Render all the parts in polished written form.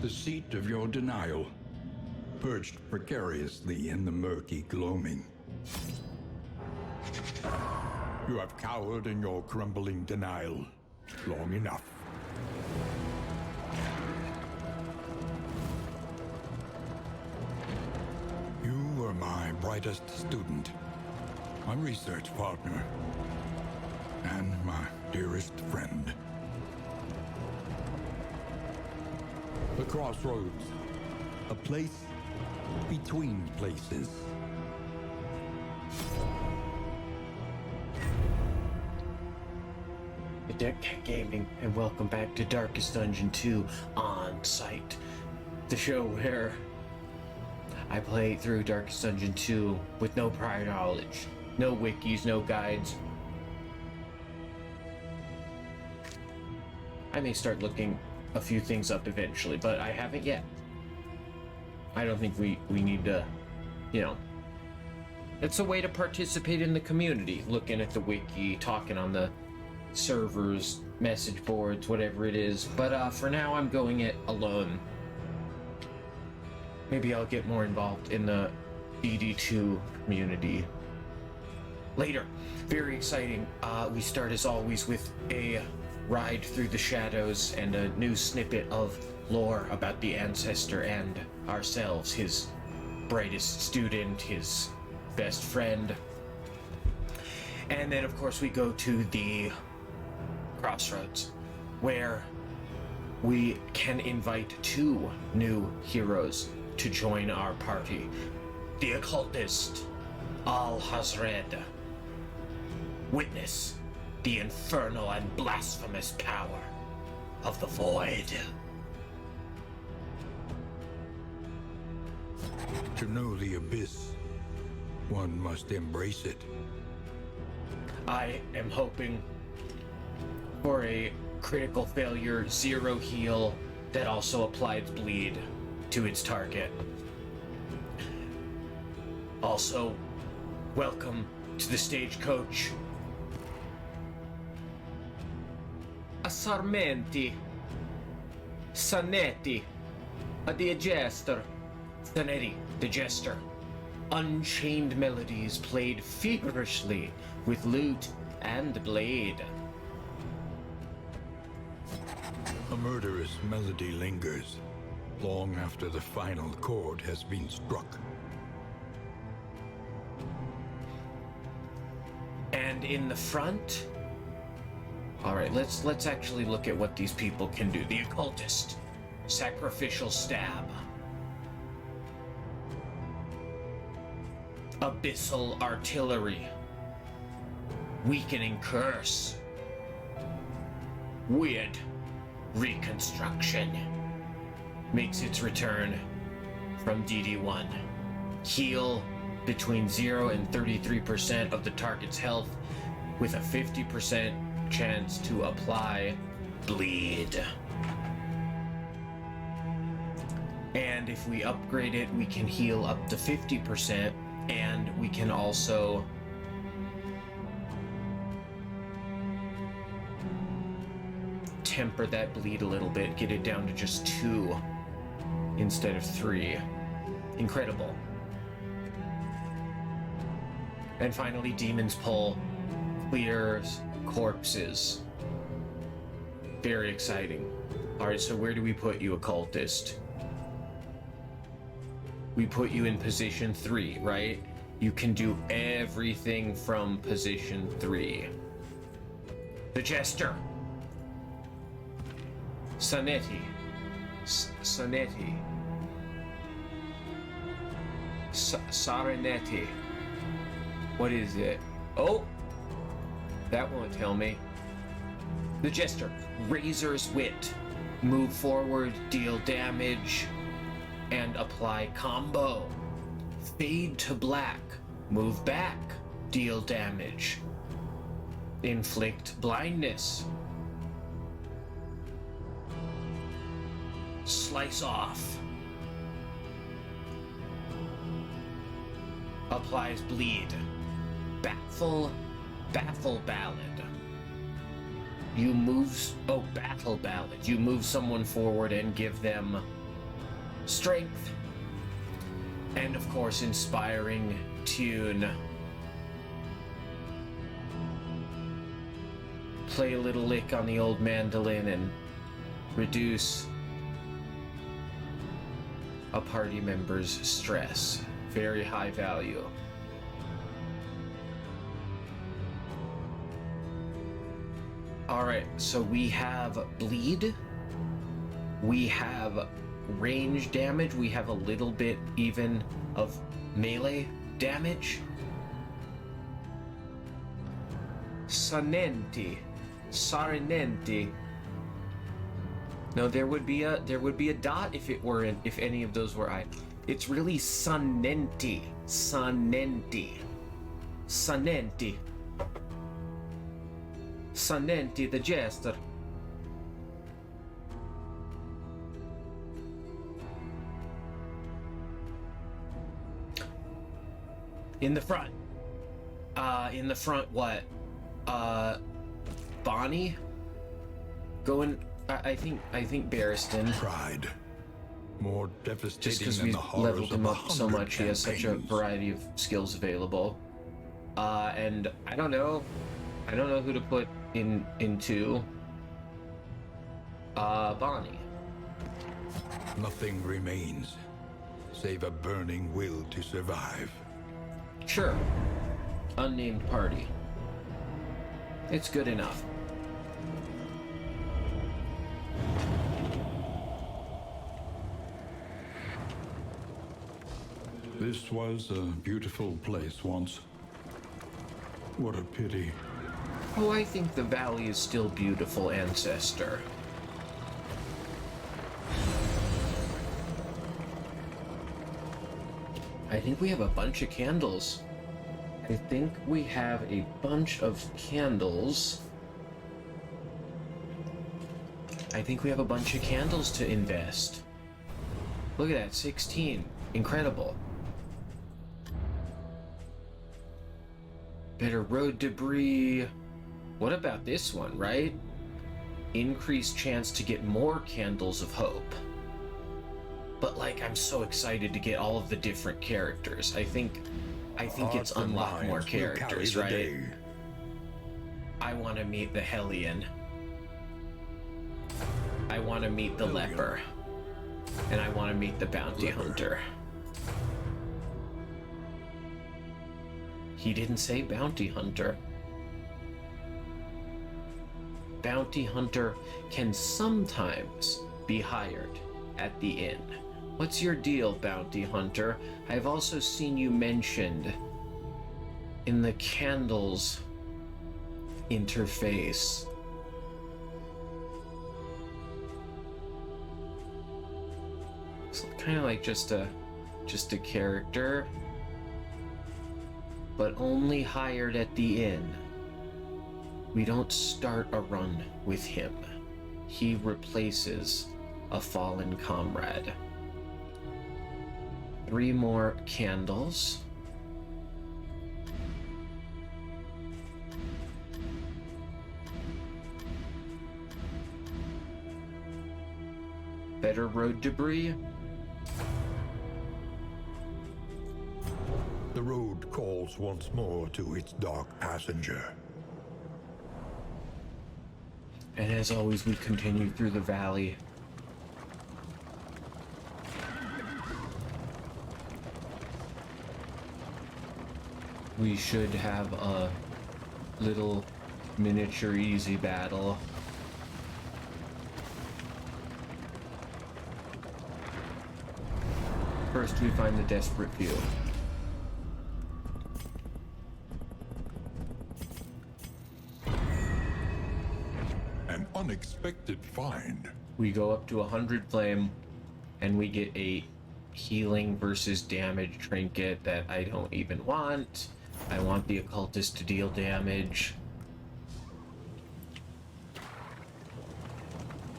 the seat of your denial, perched precariously in the murky gloaming. You have cowered in your crumbling denial long enough. You were my brightest student, my research partner, and my dearest friend. The crossroads, a place between places. Deck Gaming, and welcome back to Darkest Dungeon 2 On Site, the show where I play through Darkest Dungeon 2 with no prior knowledge, no wikis, no guides. I may start looking a few things up eventually, but I haven't yet. I don't think we need to, it's a way to participate in the community, looking at the wiki, talking on the servers, message boards, whatever it is. But for now, I'm going it alone. Maybe I'll get more involved in the DD2 community later. Very exciting. We start as always with a ride through the shadows and a new snippet of lore about the ancestor and ourselves, his brightest student, his best friend. And then of course we go to the crossroads, where we can invite 2 new heroes to join our party. The Occultist, Alhazred. Witness the infernal and blasphemous power of the Void. To know the abyss, one must embrace it. I am hoping for a critical failure, 0 heal, that also applies bleed to its target. Also, welcome to the stagecoach. A Sarmenti. Sarmenti. The Jester. Sarmenti, the Jester. Unchained melodies played feverishly with lute and blade. A murderous melody lingers, long after the final chord has been struck. And in the front... Alright, let's actually look at what these people can do. The Occultist. Sacrificial Stab. Abyssal Artillery. Weakening Curse. Wyrd Reconstruction makes its return from DD1. Heal between 0 and 33% of the target's health with a 50% chance to apply bleed. And if we upgrade it, we can heal up to 50%, and we can also temper that bleed a little bit, get it down to just 2 instead of 3. Incredible. And finally, Demon's Pull clears corpses. Very exciting. Alright, so where do we put you, Occultist? We put you in position 3, right? You can do everything from position 3. The Jester. Sarmenti. Sarmenti. Sarmenti. What is it? Oh! That won't tell me. The Jester. Razor's Wit. Move forward, deal damage, and apply combo. Fade to black. Move back, deal damage. Inflict blindness. Slice off. Applies bleed. Baffle Ballad. You move... Oh, Battle Ballad. You move someone forward and give them strength, and of course inspiring tune. Play a little lick on the old mandolin and reduce a party member's stress. Very high value. Alright, so we have bleed, we have range damage, we have a little bit even of melee damage. Sarmenti. No, there would be a dot if it were if any of those were I. It's really Sarmenti. Sarmenti the Jester. In the front. What? Bonnie? Going, I think Barristan. Pride. More Just devastating because than we've the horrors leveled of him up so 100 much, he has such a campaigns. variety of skills available. And I don't know who to put into Bonnie. Nothing remains, save a burning will to survive. Sure. Unnamed party. It's good enough. This was a beautiful place once. What a pity. Oh, I think the valley is still beautiful, Ancestor. I think we have a bunch of candles. I think we have a bunch of candles. To invest. Look at that, 16. Incredible. Better road debris. What about this one, right? Increased chance to get more candles of hope. But like, I'm so excited to get all of the different characters. I think it's Hearts and unlock more minds will carry characters, the right? day. I want to meet the Hellion. I want to meet the Hellion. Leper. And I want to meet the Bounty Leper. Hunter. He didn't say Bounty Hunter. Bounty Hunter can sometimes be hired at the inn. What's your deal, Bounty Hunter? I've also seen you mentioned in the candles interface. It's kind of like just a character, but only hired at the inn. We don't start a run with him. He replaces a fallen comrade. 3 more candles. Better road debris. The road calls once more to its dark passenger. And as always, we continue through the valley. We should have a little miniature easy battle. First, we find the desperate few. An unexpected find. We go up to 100 flame, and we get a healing versus damage trinket that I don't even want. I want the Occultist to deal damage.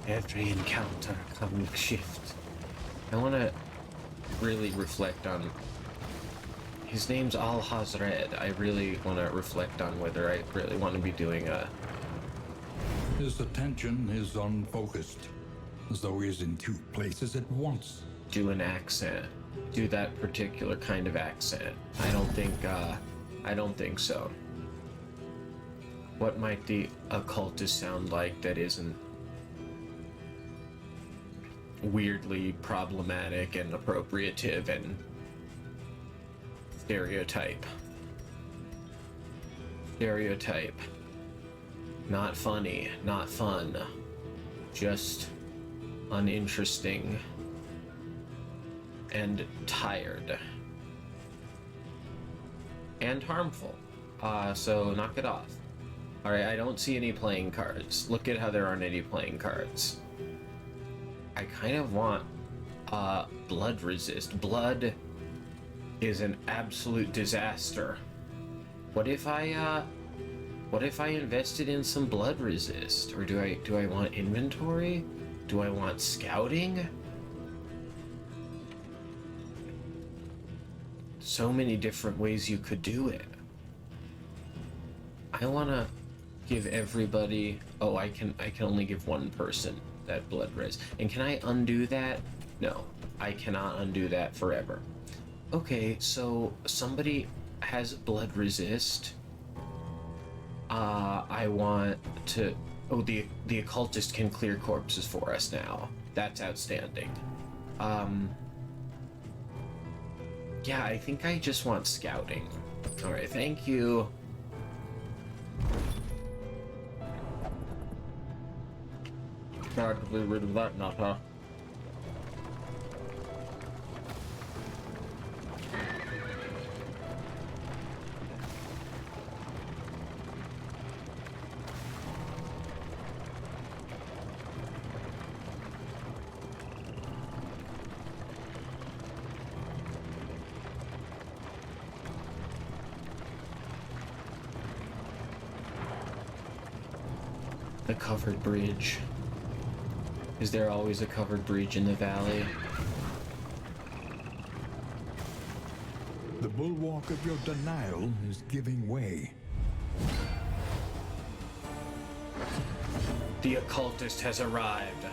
Every encounter comes shift. I want to really reflect on... His name's Alhazred. I really want to reflect on whether I really want to be doing a... His attention is unfocused, as though he is in 2 places at once. do an accent. Do that particular kind of accent. I don't think so. What might the occultist sound like that isn't weirdly problematic and appropriative and stereotype? Stereotype. Not funny, not fun. Just uninteresting and tired. And harmful. So knock it off. Alright, I don't see any playing cards. Look at how there aren't any playing cards. I kind of want blood resist. Blood is an absolute disaster. What if I invested in some blood resist? Or do I want inventory? Do I want scouting? So many different ways you could do it. I wanna give everybody, oh, I can only give one person that blood res. And can I undo that? No, I cannot undo that forever. Okay, so somebody has blood resist. I want to, oh, the occultist can clear corpses for us now. That's outstanding. Yeah, I think I just want scouting. Alright, thank you. Glad to be rid of that nut, huh? The covered bridge. Is there always a covered bridge in the valley? The bulwark of your denial is giving way. The occultist has arrived.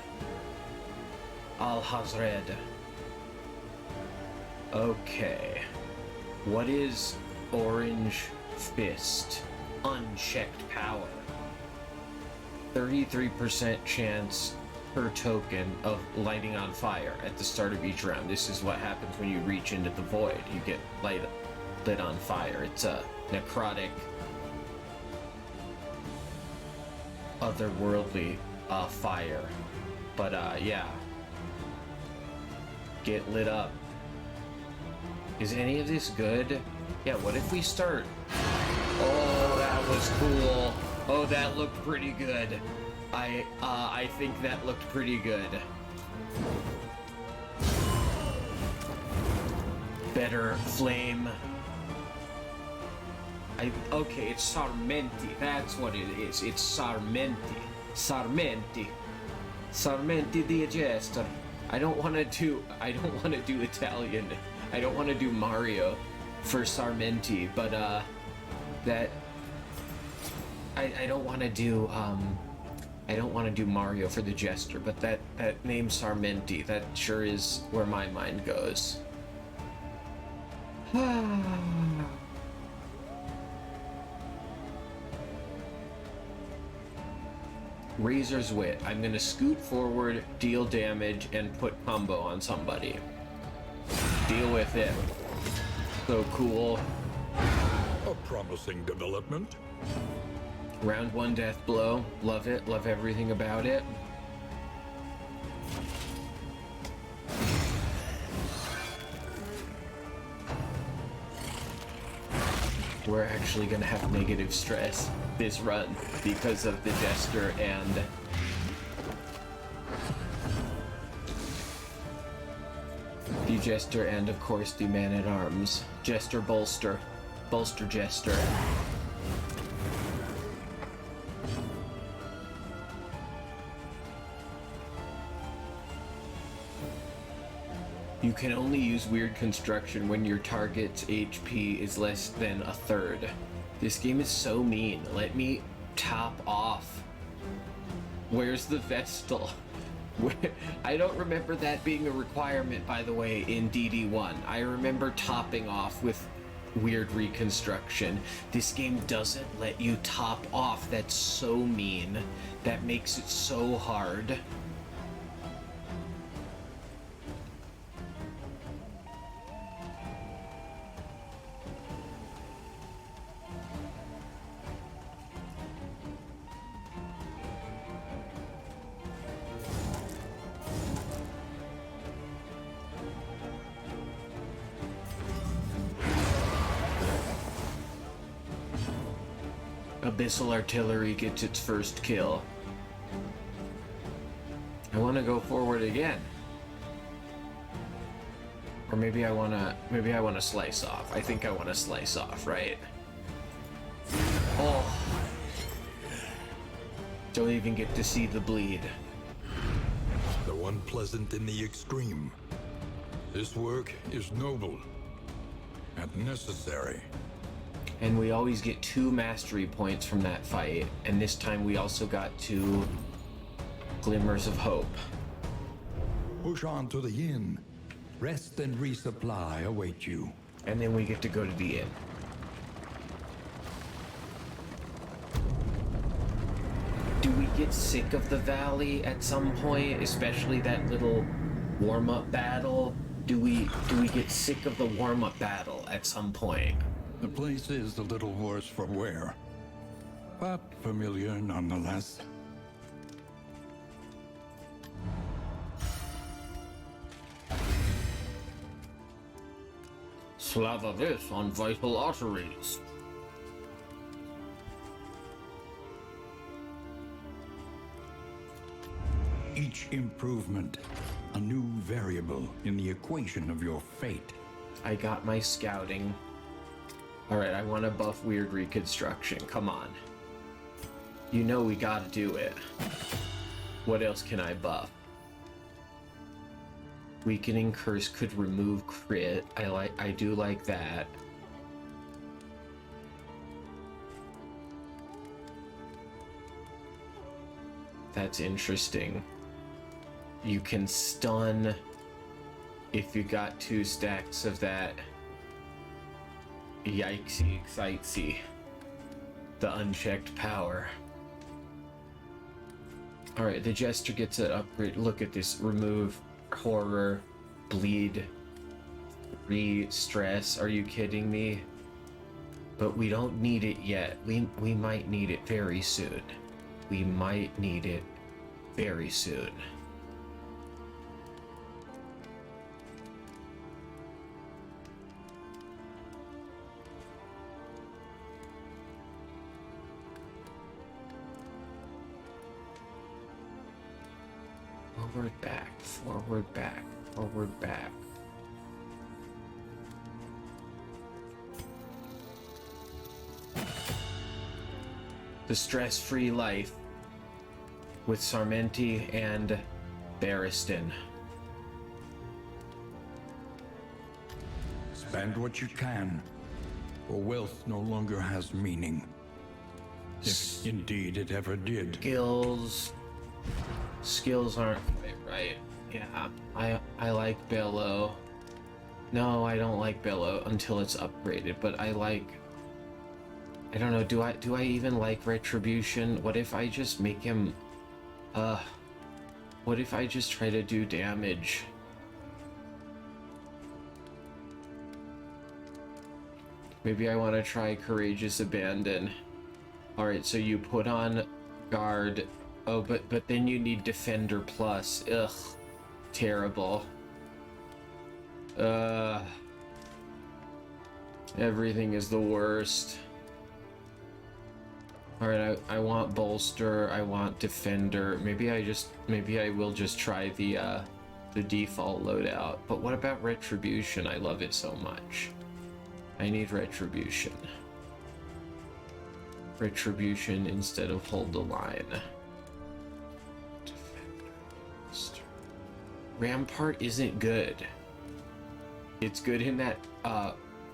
Alhazred. Okay. What is Orange Fist? Unchecked power. 33% chance per token of lighting on fire at the start of each round. This is what happens when you reach into the void. You get lit on fire. It's a necrotic, otherworldly fire. But yeah. Get lit up. Is any of this good? Yeah, what if we start? Oh, that was cool. Oh, that looked pretty good. I think that looked pretty good. Better flame. Okay, it's Sarmenti. That's what it is. It's Sarmenti. Sarmenti. Sarmenti the Jester. I don't want to do Italian. I don't want to do Mario for Sarmenti, but that I don't want to do Mario for the Jester, but that name Sarmenti, that sure is where my mind goes. Razor's Wit. I'm gonna scoot forward, deal damage, and put combo on somebody. Deal with it. So cool. A promising development. Round 1 death blow. Love it. Love everything about it. We're actually gonna have negative stress this run because of the Jester and the Jester and of course the Man-at-Arms. Jester bolster. Bolster Jester. You can only use Wyrd Construction when your target's HP is less than a third. This game is so mean. Let me top off. Where's the Vestal? I don't remember that being a requirement, by the way, in DD1. I remember topping off with Wyrd Reconstruction. This game doesn't let you top off. That's so mean. That makes it so hard. Abyssal Artillery gets its first kill. I want to go forward again. Or maybe I want to slice off. I think I want to slice off, right? Oh. Don't even get to see the bleed. The unpleasant in the extreme. This work is noble and necessary. And we always get 2 mastery points from that fight, and this time we also got 2 glimmers of hope. Push on to the inn. Rest and resupply await you. And then we get to go to the inn. Do we get sick of the valley at some point, especially that little warm-up battle? Do we get sick of the warm-up battle at some point? The place is a little worse for wear, but familiar nonetheless. Slather this on vital arteries. Each improvement, a new variable in the equation of your fate. I got my scouting. Alright, I want to buff Wyrd Reconstruction. Come on. You know we gotta do it. What else can I buff? Weakening Curse could remove crit. I do like that. That's interesting. You can stun if you got 2 stacks of that. Yikesy, excitesy. The unchecked power. Alright, the Jester gets an upgrade. Look at this. Remove horror, bleed, re-stress. Are you kidding me? But we don't need it yet. We might need it very soon. We might need it very soon. Forward, back, forward, back, forward, back. The stress-free life with Sarmenti and Barristan. Spend what you can, for wealth no longer has meaning. If indeed it ever did. Skills aren't quite right. Yeah, I like Bellow. No, I don't like Bellow until it's upgraded, but I don't know, do I even like Retribution? What if I just make him what if I just try to do damage? Maybe I want to try Courageous Abandon. Alright, so you put on Guard. Oh, but then you need Defender Plus. Ugh. Terrible. Everything is the worst. Alright, I want Bolster, I want Defender. Maybe I will just try the default loadout. But what about Retribution? I love it so much. I need Retribution. Retribution instead of Hold the Line. Rampart isn't good. It's good in that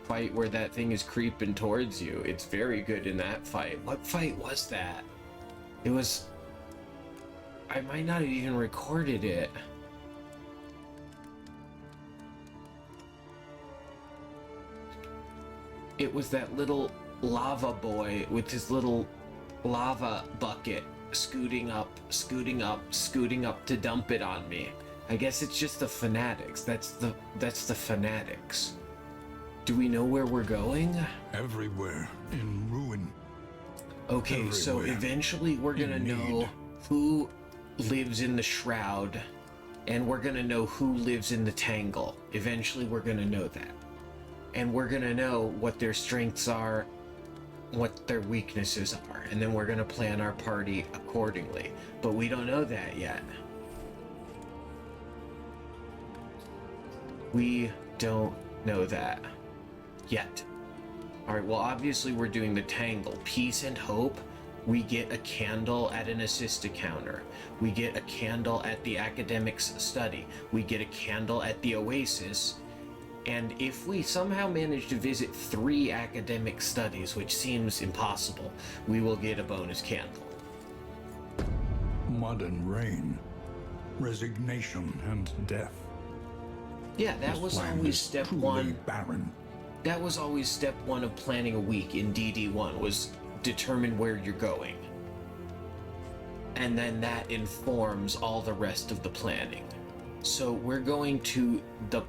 fight where that thing is creeping towards you. It's very good in that fight. What fight was that? It was I might not have even recorded it. It was that little lava boy with his little lava bucket scooting up to dump it on me. I guess it's just the fanatics. That's the fanatics. Do we know where we're going? Everywhere in ruin. Okay, Everywhere. so eventually we're gonna know who lives in the Shroud, and we're gonna know who lives in the Tangle. Eventually we're gonna know that. And we're gonna know what their strengths are, what their weaknesses are, and then we're gonna plan our party accordingly. But we don't know that yet. We don't know that yet. Alright, well obviously we're doing the Tangle. Peace and Hope, we get a candle at an assist counter. We get a candle at the Academics Study. We get a candle at the Oasis. And if we somehow manage to visit 3 academic studies, which seems impossible, we will get a bonus candle. Mud and rain, resignation and death. Yeah, that This was land always is step truly 1. barren. That was always step 1 of planning a week in DD1, was determine where you're going. And then that informs all the rest of the planning. So we're going to the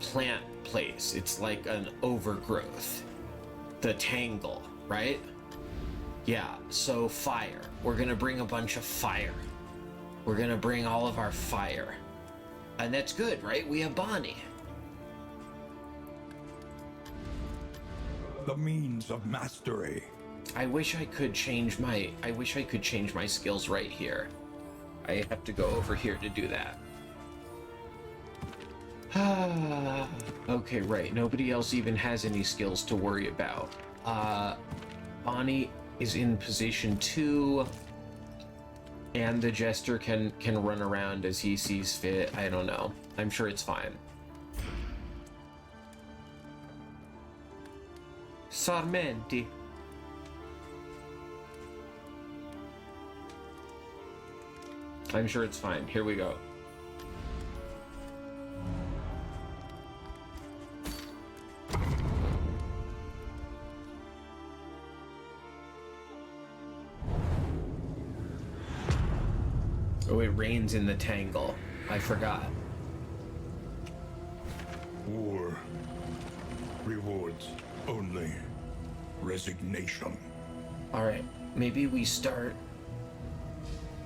plant place. It's like an overgrowth. The Tangle, right? Yeah, so fire. We're gonna bring a bunch of fire. We're gonna bring all of our fire. And that's good, right? We have Bonnie. The means of mastery. I wish I could change my skills right here. I have to go over here to do that. Okay, right. Nobody else even has any skills to worry about. Bonnie is in position 2, and the Jester can run around as he sees fit. I don't know. I'm sure it's fine. Sarmenti. I'm sure it's fine. Here we go. Oh, it rains in the Tangle. I forgot. War rewards only resignation. All right, maybe we start.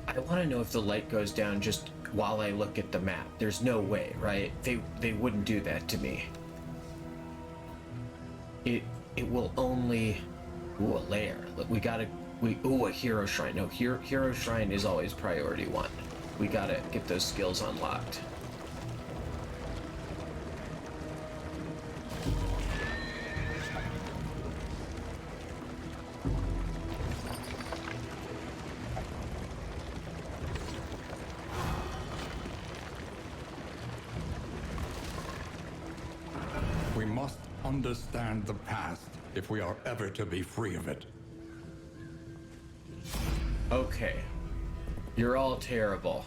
I want to know if the light goes down just while I look at the map. There's no way, right? They wouldn't do that to me. It will only. Ooh, a lair. Look, ooh, a hero shrine. No, hero shrine is always priority 1. We gotta get those skills unlocked. We must understand the past if we are ever to be free of it. Okay. You're all terrible.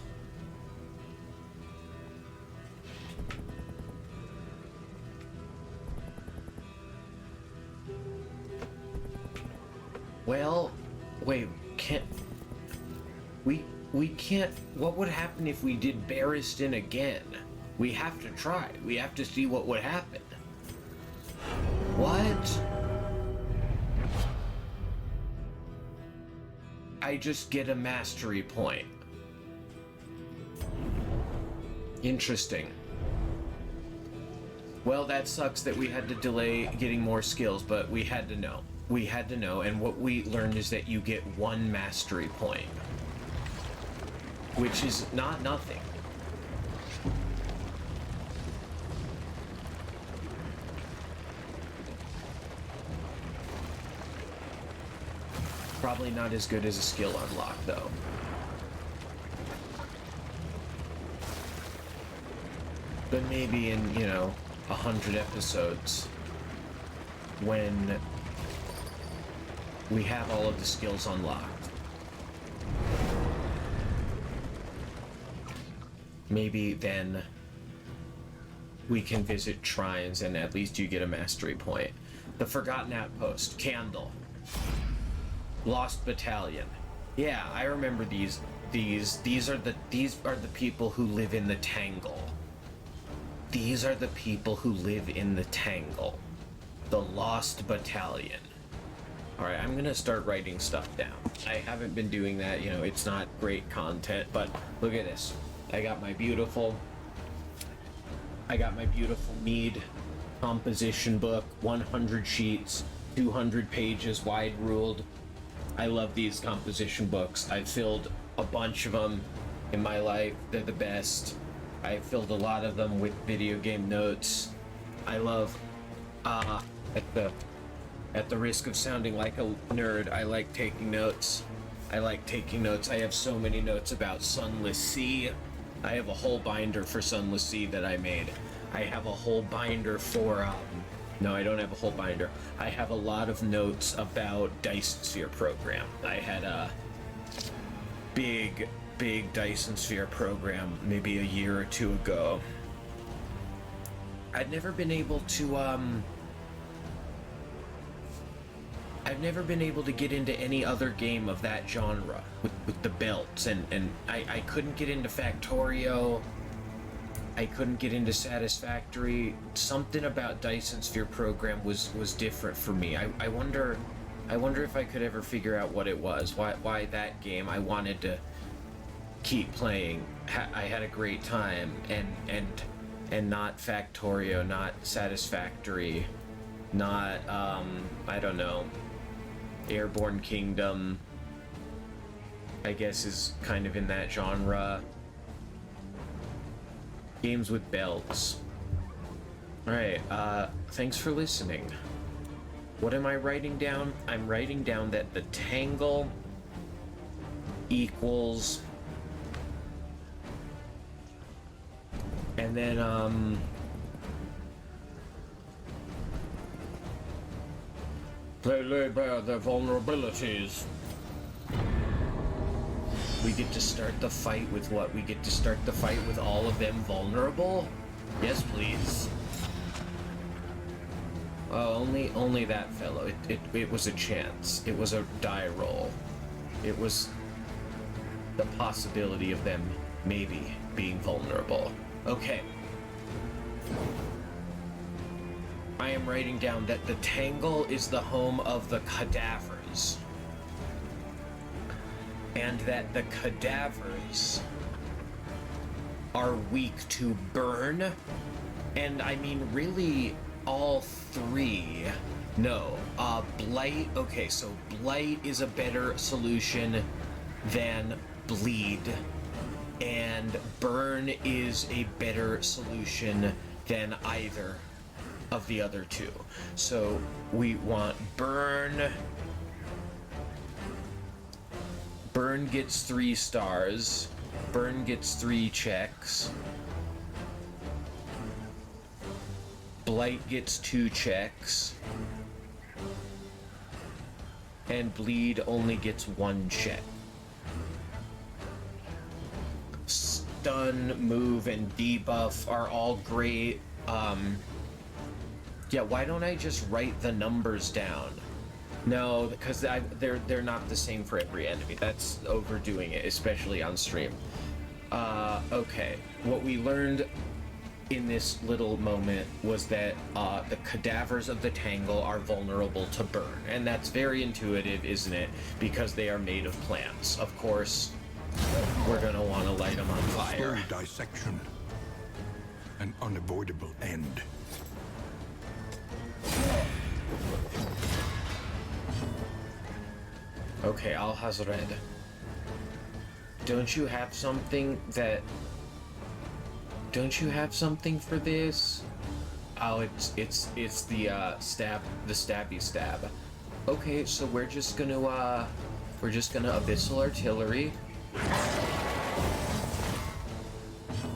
Well, wait, can't... We can't... What would happen if we did Barristan again? We have to try. We have to see what would happen. What? I just get a mastery point. Interesting. Well, that sucks that we had to delay getting more skills, but we had to know. We had to know, and what we learned is that you get 1 mastery point. Which is not nothing. Probably not as good as a skill unlock, though. But maybe in, 100 episodes, when we have all of the skills unlocked. maybe then we can visit shrines and at least you get a mastery point. The Forgotten Outpost, Candle, Lost Battalion. Yeah, I remember these. These are the people who live in the Tangle. These are the people who live in the Tangle. The Lost Battalion. Alright, I'm gonna start writing stuff down. I haven't been doing that, it's not great content, but look at this. I got my beautiful Mead composition book, 100 sheets, 200 pages, wide ruled. I love these composition books. I've filled a bunch of them in my life. They're the best. I filled a lot of them with video game notes. I love, at the risk of sounding like a nerd, I like taking notes. I have so many notes about Sunless Sea. I have a whole binder for Sunless Sea that I made. I have a whole binder for, no, I don't have a whole binder. I have a lot of notes about Dyson Sphere program. I had a big Dyson Sphere program maybe a year or two ago. I've never been able to get into any other game of that genre with the belts, and I couldn't get into Factorio. I couldn't get into Satisfactory. Something about Dyson Sphere program was different for me. I wonder if I could ever figure out what it was. Why that game I wanted to keep playing. I had a great time, and not Factorio, not Satisfactory, not I don't know, Airborne Kingdom, I guess is kind of in that genre. Games with belts. Alright, thanks for listening. What am I writing down? I'm writing down that the Tangle equals... And then, they lay bare their vulnerabilities. We get to start the fight with what? We get to start the fight with all of them vulnerable? Yes, please. Only that fellow. It was a chance. It was a die roll. It was the possibility of them maybe being vulnerable. Okay. I am writing down that the Tangle is the home of the cadavers. And that the cadavers are weak to burn. And I mean, really, all three. No. Blight. Okay, so Blight is a better solution than Bleed. And Burn is a better solution than either of the other two. So we want Burn. Burn gets 3 stars. Burn gets 3 checks. Blight gets 2 checks. And Bleed only gets 1 check. Stun, move, and debuff are all great. Yeah, why don't I just write the numbers down? No, because they're not the same for every enemy. That's overdoing it, especially on stream. Okay. What we learned in this little moment was that the cadavers of the Tangle are vulnerable to burn. And that's very intuitive, isn't it? Because they are made of plants. Of course, we're gonna want to light them on fire. Slow dissection. An unavoidable end. Okay, Alhazred. Don't you have something for this? Oh, it's the stabby stab. Okay, so we're just gonna Abyssal Artillery.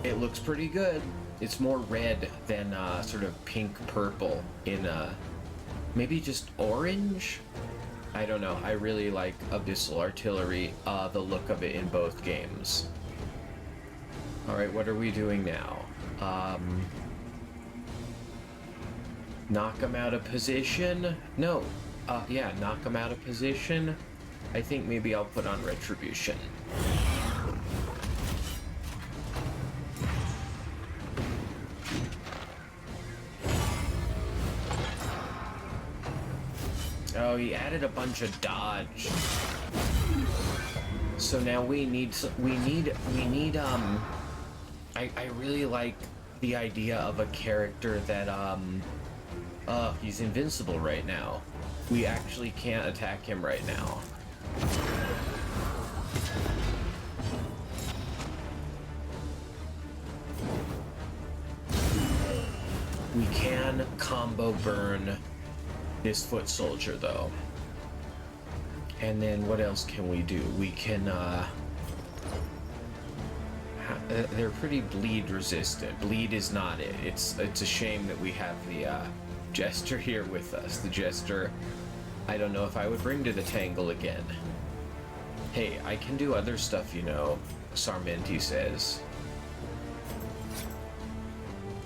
It looks pretty good. It's more red than sort of pink purple in maybe just orange? I don't know. I really like Abyssal Artillery, the look of it in both games. Alright, what are we doing now? Knock him out of position? No. Yeah, knock him out of position. I think maybe I'll put on Retribution. Oh, he added a bunch of dodge. So now we need I really like the idea of a character that he's invincible right now. We actually can't attack him right now. We can combo burn this foot soldier though. And then what else can we do? We can they're pretty bleed resistant. Bleed is not it. It's a shame that we have the Jester here with us. The Jester, I don't know if I would bring to the Tangle again. Hey, I can do other stuff, you know, Sarmenti says.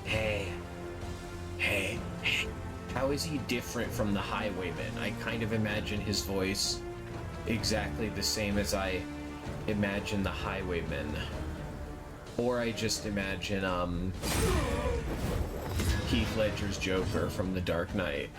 Hey. How is he different from the Highwayman? I kind of imagine his voice exactly the same as I imagine the Highwayman. Or I just imagine, Heath Ledger's Joker from The Dark Knight.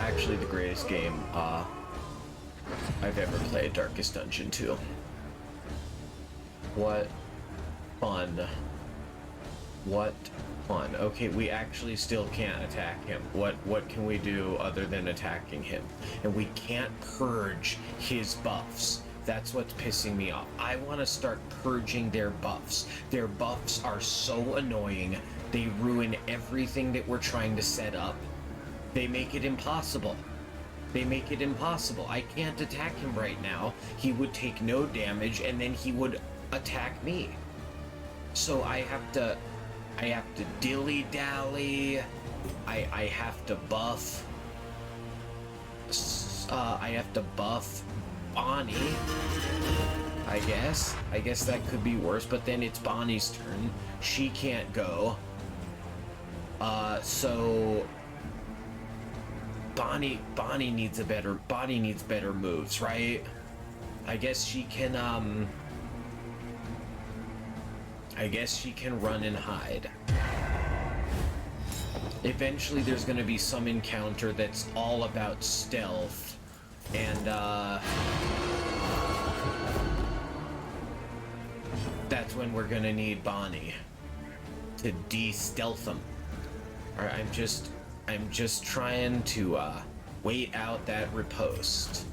Actually the greatest game I've ever played, Darkest Dungeon 2. What fun. What fun. Okay, we actually still can't attack him. What can we do other than attacking him? And we can't purge his buffs. That's what's pissing me off. I want to start purging their buffs. Their buffs are so annoying. They ruin everything that we're trying to set up. They make it impossible. They make it impossible. I can't attack him right now. He would take no damage and then he would attack me. So I have to dilly-dally. I have to buff. I have to buff Bonnie. I guess that could be worse, but then it's Bonnie's turn. She can't go. So Bonnie needs better moves, right? I guess she can run and hide. Eventually there's gonna be some encounter that's all about stealth, and that's when we're gonna need Bonnie to de-stealth them. Alright, I'm just trying to wait out that riposte.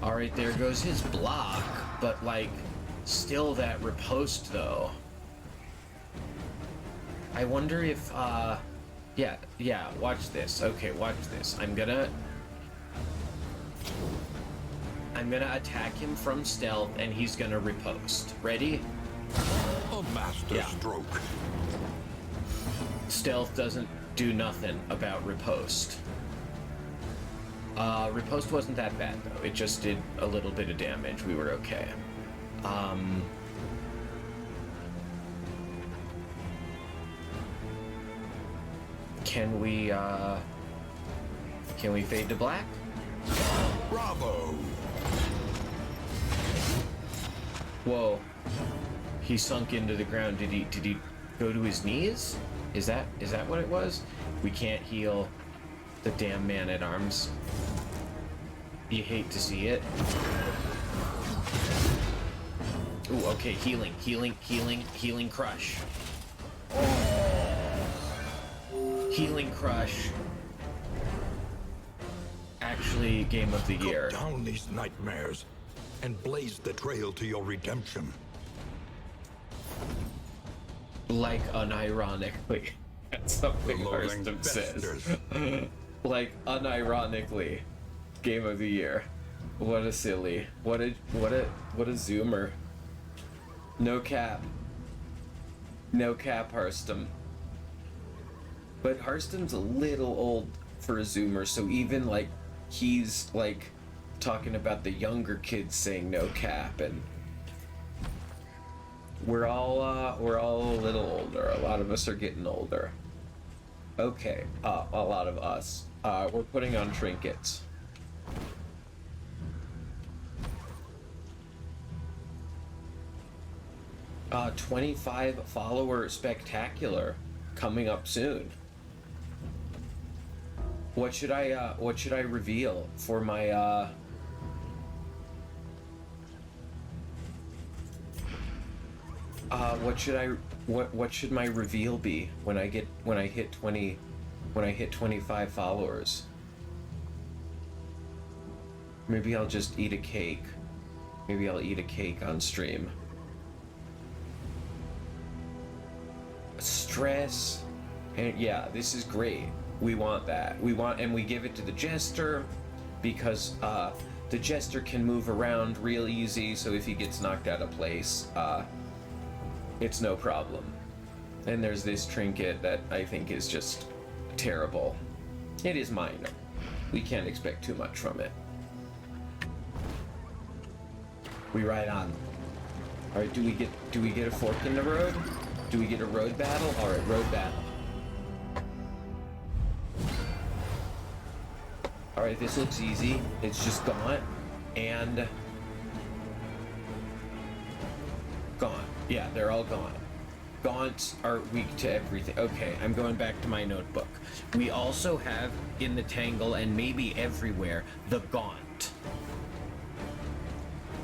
Alright, there goes his block, but like, still that riposte though. I wonder if, yeah, watch this. Okay, watch this. I'm gonna attack him from stealth, and he's gonna riposte. Ready? A master stroke. Stealth doesn't do nothing about riposte. Riposte wasn't that bad though. It just did a little bit of damage. We were okay. Can we fade to black? Bravo! Whoa. He sunk into the ground. Did he go to his knees? Is that what it was? We can't heal the damn man-at-arms. You hate to see it. Ooh, okay, healing crush. Healing crush. Actually, game of the year. Cut down these nightmares. and blazed the trail to your redemption. Like, unironically. That's something Loathing Harston says. bastards. Like, unironically. Game of the year. What a silly. What a zoomer. No cap. No cap, Harston. But Harston's a little old for a zoomer, so even, like, he's, like, talking about the younger kids saying no cap, and we're all a little older. A lot of us are getting older. Okay, a lot of us. We're putting on trinkets. Uh, 25 follower spectacular coming up soon. What should I reveal for my what should my reveal be when I hit 25 followers? Maybe I'll just eat a cake. Maybe I'll eat a cake on stream. Stress, and yeah, this is great. We want that. And we give it to the Jester because the Jester can move around real easy, so if he gets knocked out of place, it's no problem. And there's this trinket that I think is just terrible. It is minor. We can't expect too much from it. We ride on. All right, do we get a fork in the road? Do we get a road battle? All right, road battle. All right, this looks easy. It's just Gaunt and Gaunt. Yeah, they're all Gaunt. Gaunts are weak to everything. Okay, I'm going back to my notebook. We also have in the Tangle and maybe everywhere the Gaunt.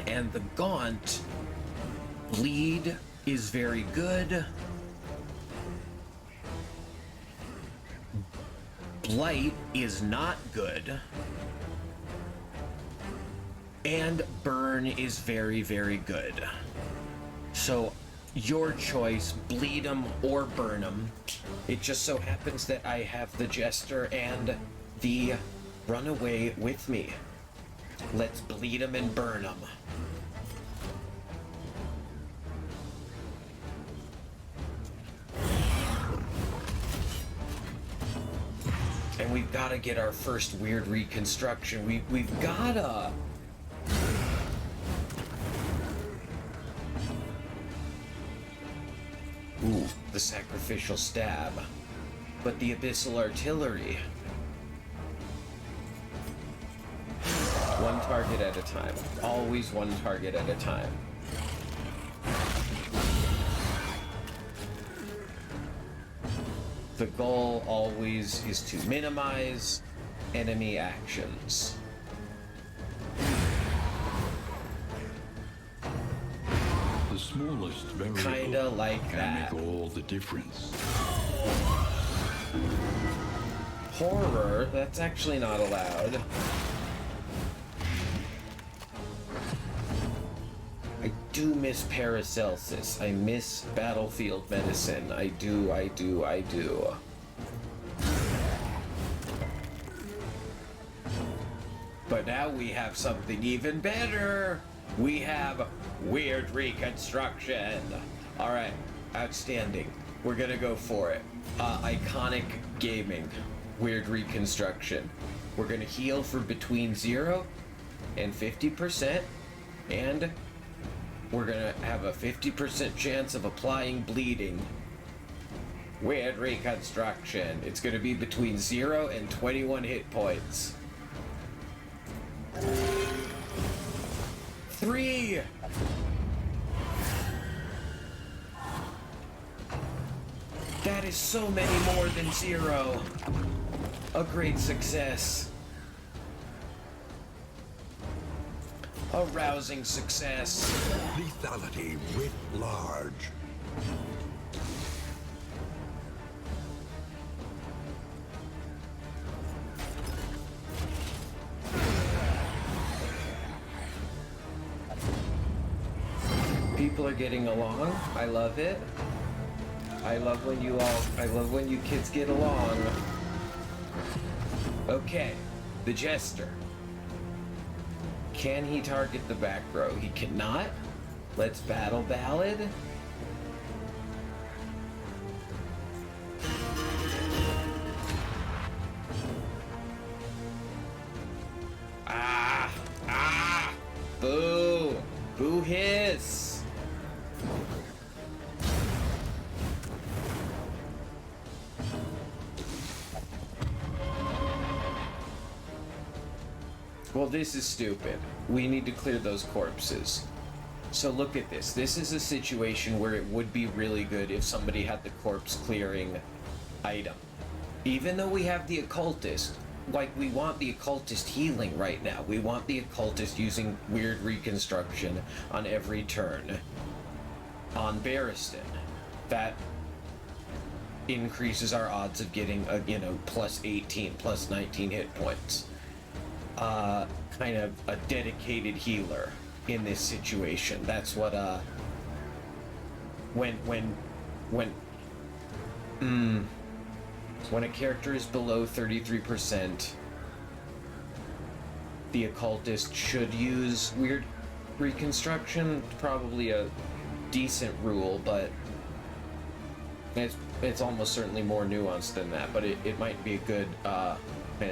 And the Gaunt bleed is very good. Blight is not good. And burn is very, very good. So your choice, bleed 'em or burn 'em. It just so happens that I have the Jester and the Runaway with me. Let's bleed 'em and burn 'em. And we've got to get our first Wyrd Reconstruction. We've gotta. Ooh, the sacrificial stab. But the abyssal artillery. One target at a time. Always one target at a time. The goal always is to minimize enemy actions. The smallest variable Kinda like can that. make all the difference. Horror, that's actually not allowed. I do miss Paracelsus. I miss battlefield medicine. I do. But now we have something even better. We have Wyrd Reconstruction. All right, outstanding. We're gonna go for it. Iconic gaming, Wyrd Reconstruction. We're gonna heal for between 0 and 50%, and we're gonna have a 50% chance of applying bleeding. Wyrd Reconstruction. It's gonna be between 0 and 21 hit points. 3! That is so many more than 0. A great success. A rousing success. Lethality writ large. People are getting along. I love it. I love when you kids get along. Okay, the Jester. Can he target the back row? He cannot. Let's battle Ballad. Boo! Boo hiss! Well, this is stupid. We need to clear those corpses. So look at this. This is a situation where it would be really good if somebody had the corpse clearing item. Even though we have the Occultist, like, we want the Occultist healing right now. We want the Occultist using Wyrd Reconstruction on every turn. On Barristan, that increases our odds of getting a, plus 18, plus 19 hit points. Kind of a dedicated healer in this situation. That's what, when a character is below 33%, the Occultist should use Wyrd Reconstruction. Probably a decent rule, but it's almost certainly more nuanced than that. But it might be a good kind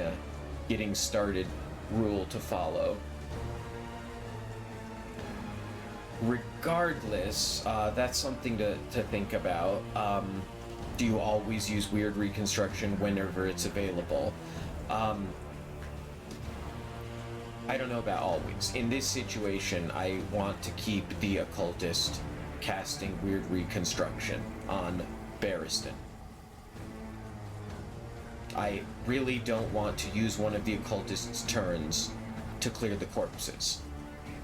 of getting started rule to follow. Regardless, that's something to think about. Do you always use Wyrd Reconstruction whenever it's available? I don't know about always. In this situation, I want to keep the Occultist casting Wyrd Reconstruction on Barristan. I really don't want to use one of the Occultist's turns to clear the corpses.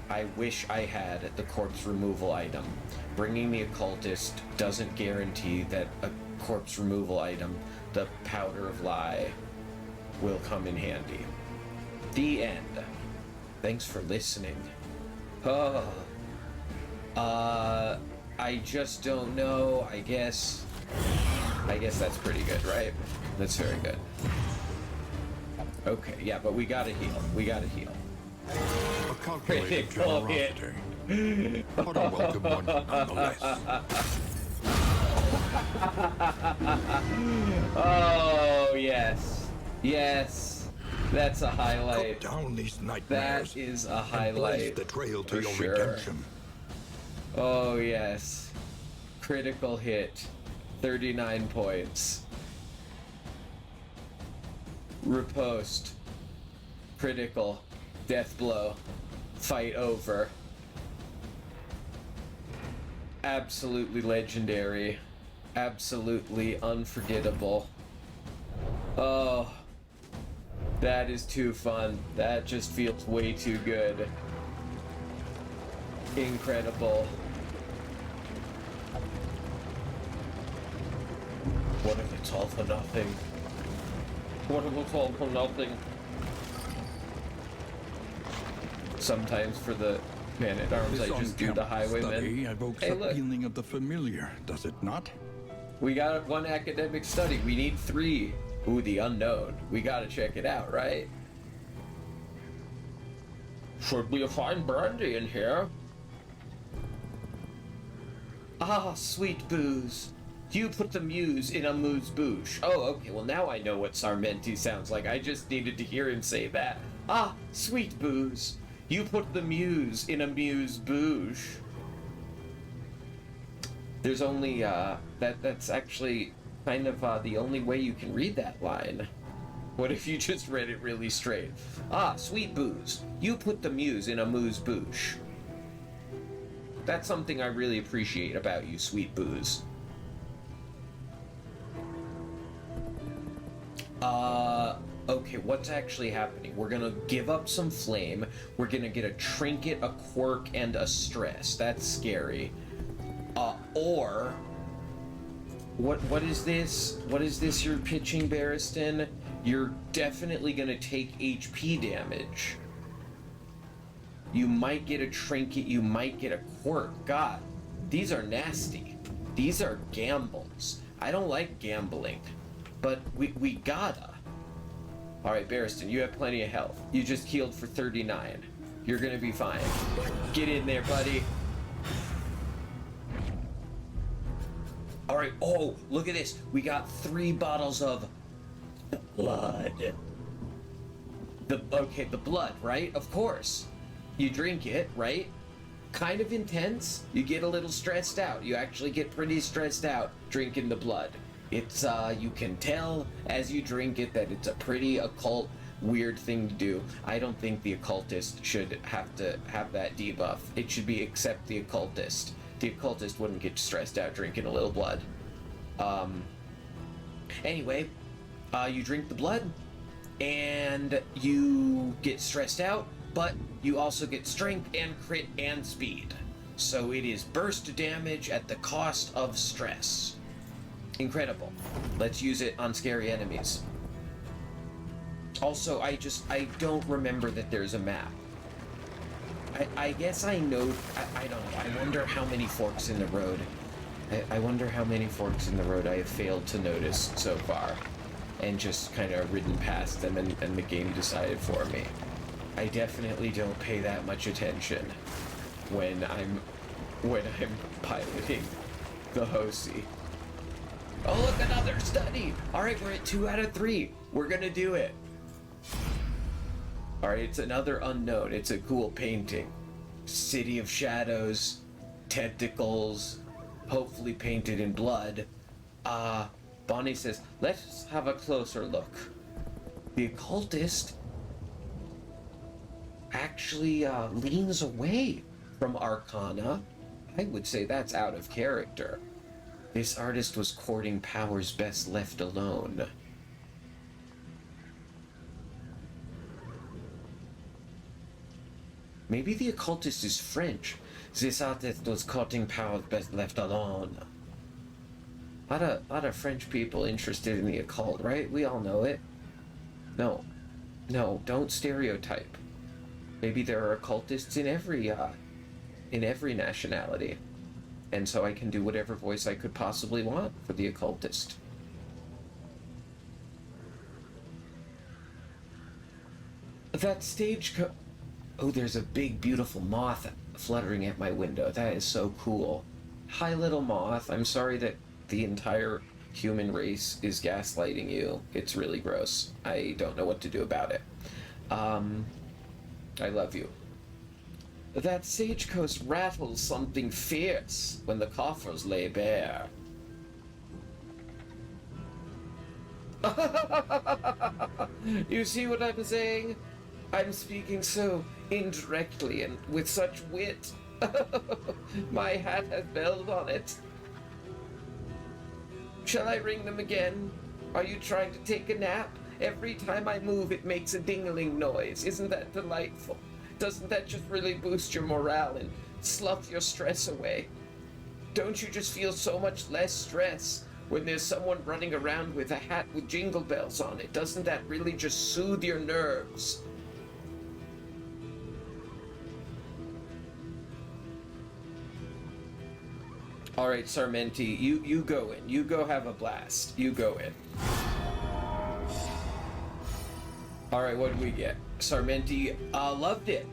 I wish I had the corpse removal item. Bringing the Occultist doesn't guarantee that a corpse removal item, the Powder of Lie, will come in handy. The end. Thanks for listening. Oh. I just don't know. I guess that's pretty good, right? That's very good. Okay, yeah, but we gotta heal. A calculated generosity. But a welcome one nonetheless. Oh, yes. Yes. That's a highlight. Cut down these nightmares. That is a And highlight. blaze the trail to your sure. redemption. Oh, yes. Critical hit. 39 points. Riposte. Critical. Death blow. Fight over. Absolutely legendary. Absolutely unforgettable. Oh. That is too fun. That just feels way too good. Incredible. What if it's all for nothing? What if it's all for nothing? Sometimes for the man-at-arms, I just do the highwayman. Study evokes Hey, a look. feeling of the familiar, does it not? We got one academic study. We need 3. Ooh, the unknown. We gotta check it out, right? Should be a fine brandy in here. Ah, sweet booze. You put the muse in a mousse-bouche. Oh, okay, well now I know what Sarmenti sounds like. I just needed to hear him say that. Ah, sweet booze. You put the muse in a mousse-bouche. There's only, that's actually kind of, the only way you can read that line. What if you just read it really straight? Ah, sweet booze. You put the muse in a mousse-bouche. That's something I really appreciate about you, sweet booze. Okay, what's actually happening? We're gonna give up some flame. We're gonna get a trinket, a quirk, and a stress. That's scary. Or... What is this? What is this you're pitching, Barristan? You're definitely gonna take HP damage. You might get a trinket, you might get a quirk. God these are nasty. These are gambles. I don't like gambling, but we gotta. All right, Barristan, you have plenty of health. You just healed for 39. You're gonna be fine. Get in there, buddy. All right. Oh, look at this. We got 3 bottles of blood. The blood, right? Of course. You drink it, right? Kind of intense. You get a little stressed out. You actually get pretty stressed out drinking the blood. It's, you can tell as you drink it that it's a pretty occult, weird thing to do. I don't think the occultist should have to have that debuff. It should be except the occultist. The occultist wouldn't get stressed out drinking a little blood. Anyway, you drink the blood, and you get stressed out, but you also get strength and crit and speed. So it is burst damage at the cost of stress. Incredible. Let's use it on scary enemies. Also, I don't remember that there's a map. I guess I know, I don't know. I wonder how many forks in the road. I wonder how many forks in the road I have failed to notice so far. And just kind of ridden past them and the game decided for me. I definitely don't pay that much attention when I'm piloting the Hosi. Oh, look, another study! Alright, we're at 2 out of 3. We're gonna do it. Alright, it's another unknown. It's a cool painting. City of Shadows, tentacles, hopefully painted in blood. Bonnie says, let's have a closer look. The occultist actually leans away from Arcana. I would say that's out of character. This artist was courting powers best left alone. Maybe the occultist is French. This artist was courting powers best left alone. A lot of French people interested in the occult, right? We all know it. No, don't stereotype. Maybe there are occultists in every nationality. And so I can do whatever voice I could possibly want for the occultist. That stagecoach... Oh, there's a big, beautiful moth fluttering at my window. That is so cool. Hi, little moth. I'm sorry that the entire human race is gaslighting you. It's really gross. I don't know what to do about it. I love you. That stagecoach rattles something fierce when the coffers lay bare. You see what I'm saying? I'm speaking so indirectly and with such wit. My hat has bells on it. Shall I ring them again? Are you trying to take a nap? Every time I move, it makes a dingling noise. Isn't that delightful? Doesn't that just really boost your morale and slough your stress away? Don't you just feel so much less stress when there's someone running around with a hat with jingle bells on it? Doesn't that really just soothe your nerves? Alright, Sarmenti, you go in. You go have a blast. You go in. Alright, what did we get? Sarmenti loved it.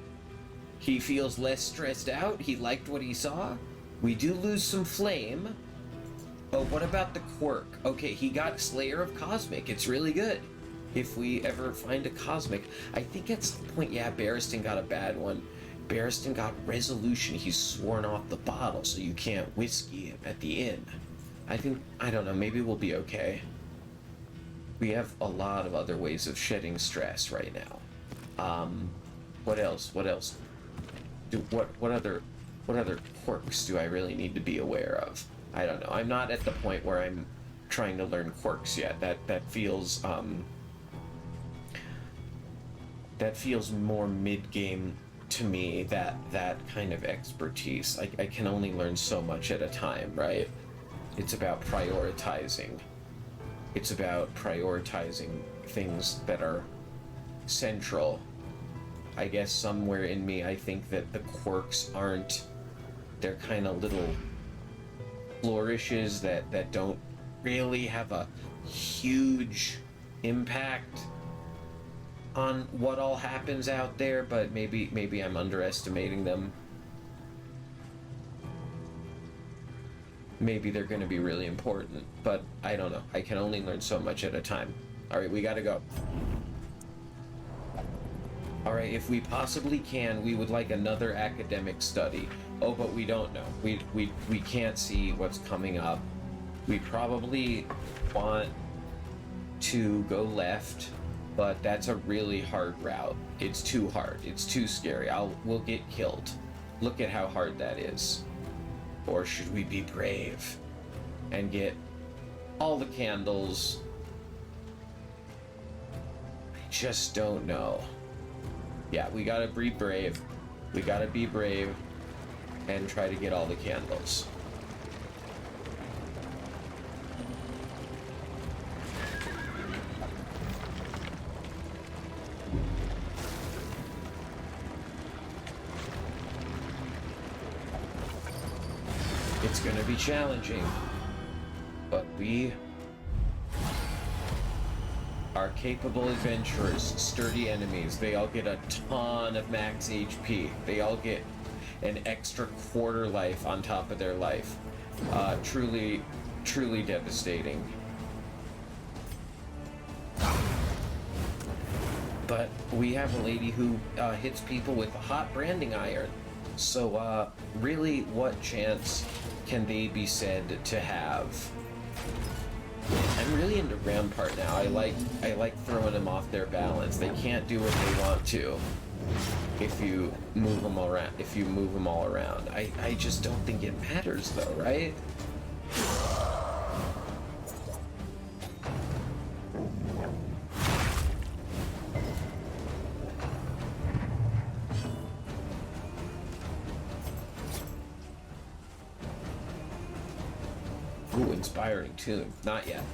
He feels less stressed out. He liked what he saw. We do lose some flame. Oh, what about the quirk? Okay, he got Slayer of Cosmic. It's really good. If we ever find a Cosmic. I think at some point, yeah, Barristan got a bad one. Barristan got Resolution. He's sworn off the bottle, so you can't whiskey him at the inn. I don't know, maybe we'll be okay. We have a lot of other ways of shedding stress right now. What else? What other quirks do I really need to be aware of? I don't know. I'm not at the point where I'm trying to learn quirks yet. That feels more mid-game to me, that kind of expertise. I can only learn so much at a time, right? It's about prioritizing. It's about prioritizing things that are central. I guess somewhere in me I think that the quirks aren't, they're kind of little flourishes that don't really have a huge impact on what all happens out there, but maybe I'm underestimating them. Maybe they're going to be really important, but I don't know. I can only learn so much at a time. All right, we got to go. All right, if we possibly can, we would like another academic study. Oh, but we don't know. We can't see what's coming up. We probably want to go left, but that's a really hard route. It's too hard. It's too scary. We'll get killed. Look at how hard that is. Or should we be brave and get all the candles? I just don't know. Yeah, we gotta be brave. We gotta be brave and try to get all the candles. It's gonna be challenging, but we are capable adventurers, sturdy enemies. They all get a ton of max HP. They all get an extra quarter life on top of their life. Truly devastating. But we have a lady who hits people with a hot branding iron. So, really, what chance can they be said to have? I'm really into Rampart now. I like throwing them off their balance. They can't do what they want to if you move them all around. If you move them all around, I just don't think it matters, though, right? Ooh, inspiring tune. Not yet.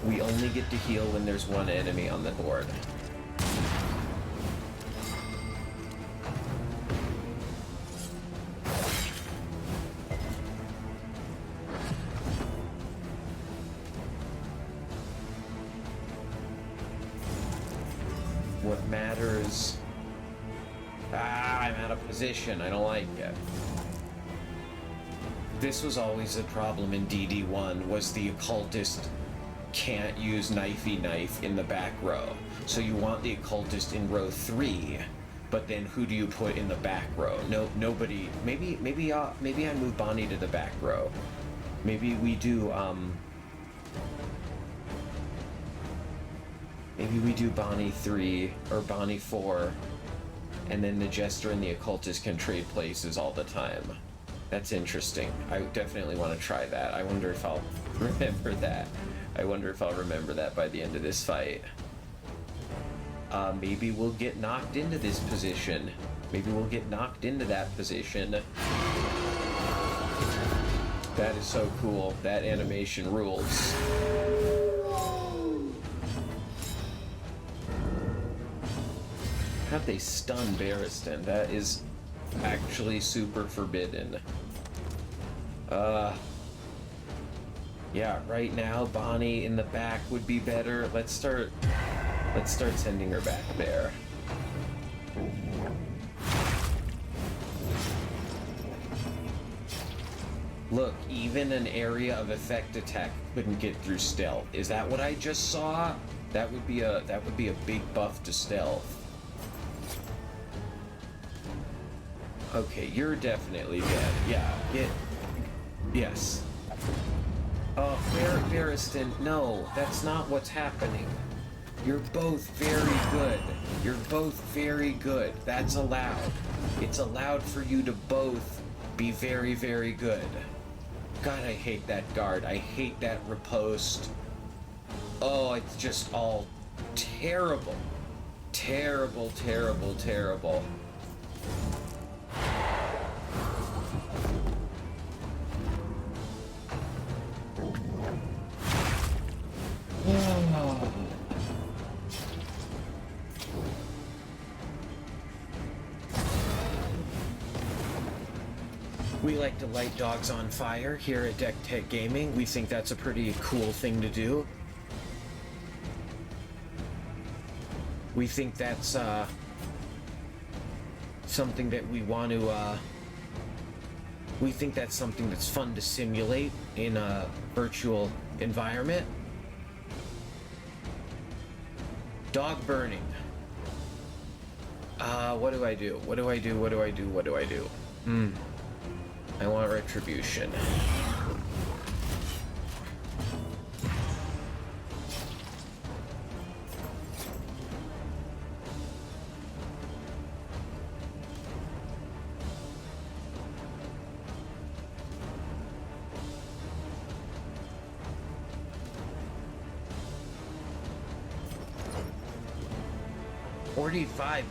We only get to heal when there's one enemy on the board. What matters... I'm out of position. I don't like it. This was always a problem in DD1, was the Occultist can't use knifey knife in the back row. So you want the Occultist in row 3, but then who do you put in the back row? Nobody. Maybe I move Bonnie to the back row. Maybe we do maybe we do Bonnie 3 or Bonnie 4, and then the Jester and the Occultist can trade places all the time. That's interesting. I definitely want to try that. I wonder if I'll remember that. I wonder if I'll remember that by the end of this fight. Maybe we'll get knocked into this position. Maybe we'll get knocked into that position. That is so cool. That animation rules. How'd they stun Barristan? That is actually super forbidden. Yeah, right now Bonnie in the back would be better. Let's start sending her back there. Look, even an area of effect attack couldn't get through stealth. Is that what I just saw? That would be a big buff to stealth. Okay, you're definitely dead. Yeah, yes. Oh, Barristan, no, that's not what's happening. You're both very good. You're both very good. That's allowed. It's allowed for you to both be very, very good. God, I hate that guard. I hate that riposte. Oh, it's just all terrible. Terrible, terrible, terrible. We like to light dogs on fire here at Deck Tech Gaming. We think that's a pretty cool thing to do. We think that's something that we want to we think that's something that's fun to simulate in a virtual environment. Dog burning. What do I do? What do I do? What do I do? What do I do? I want retribution.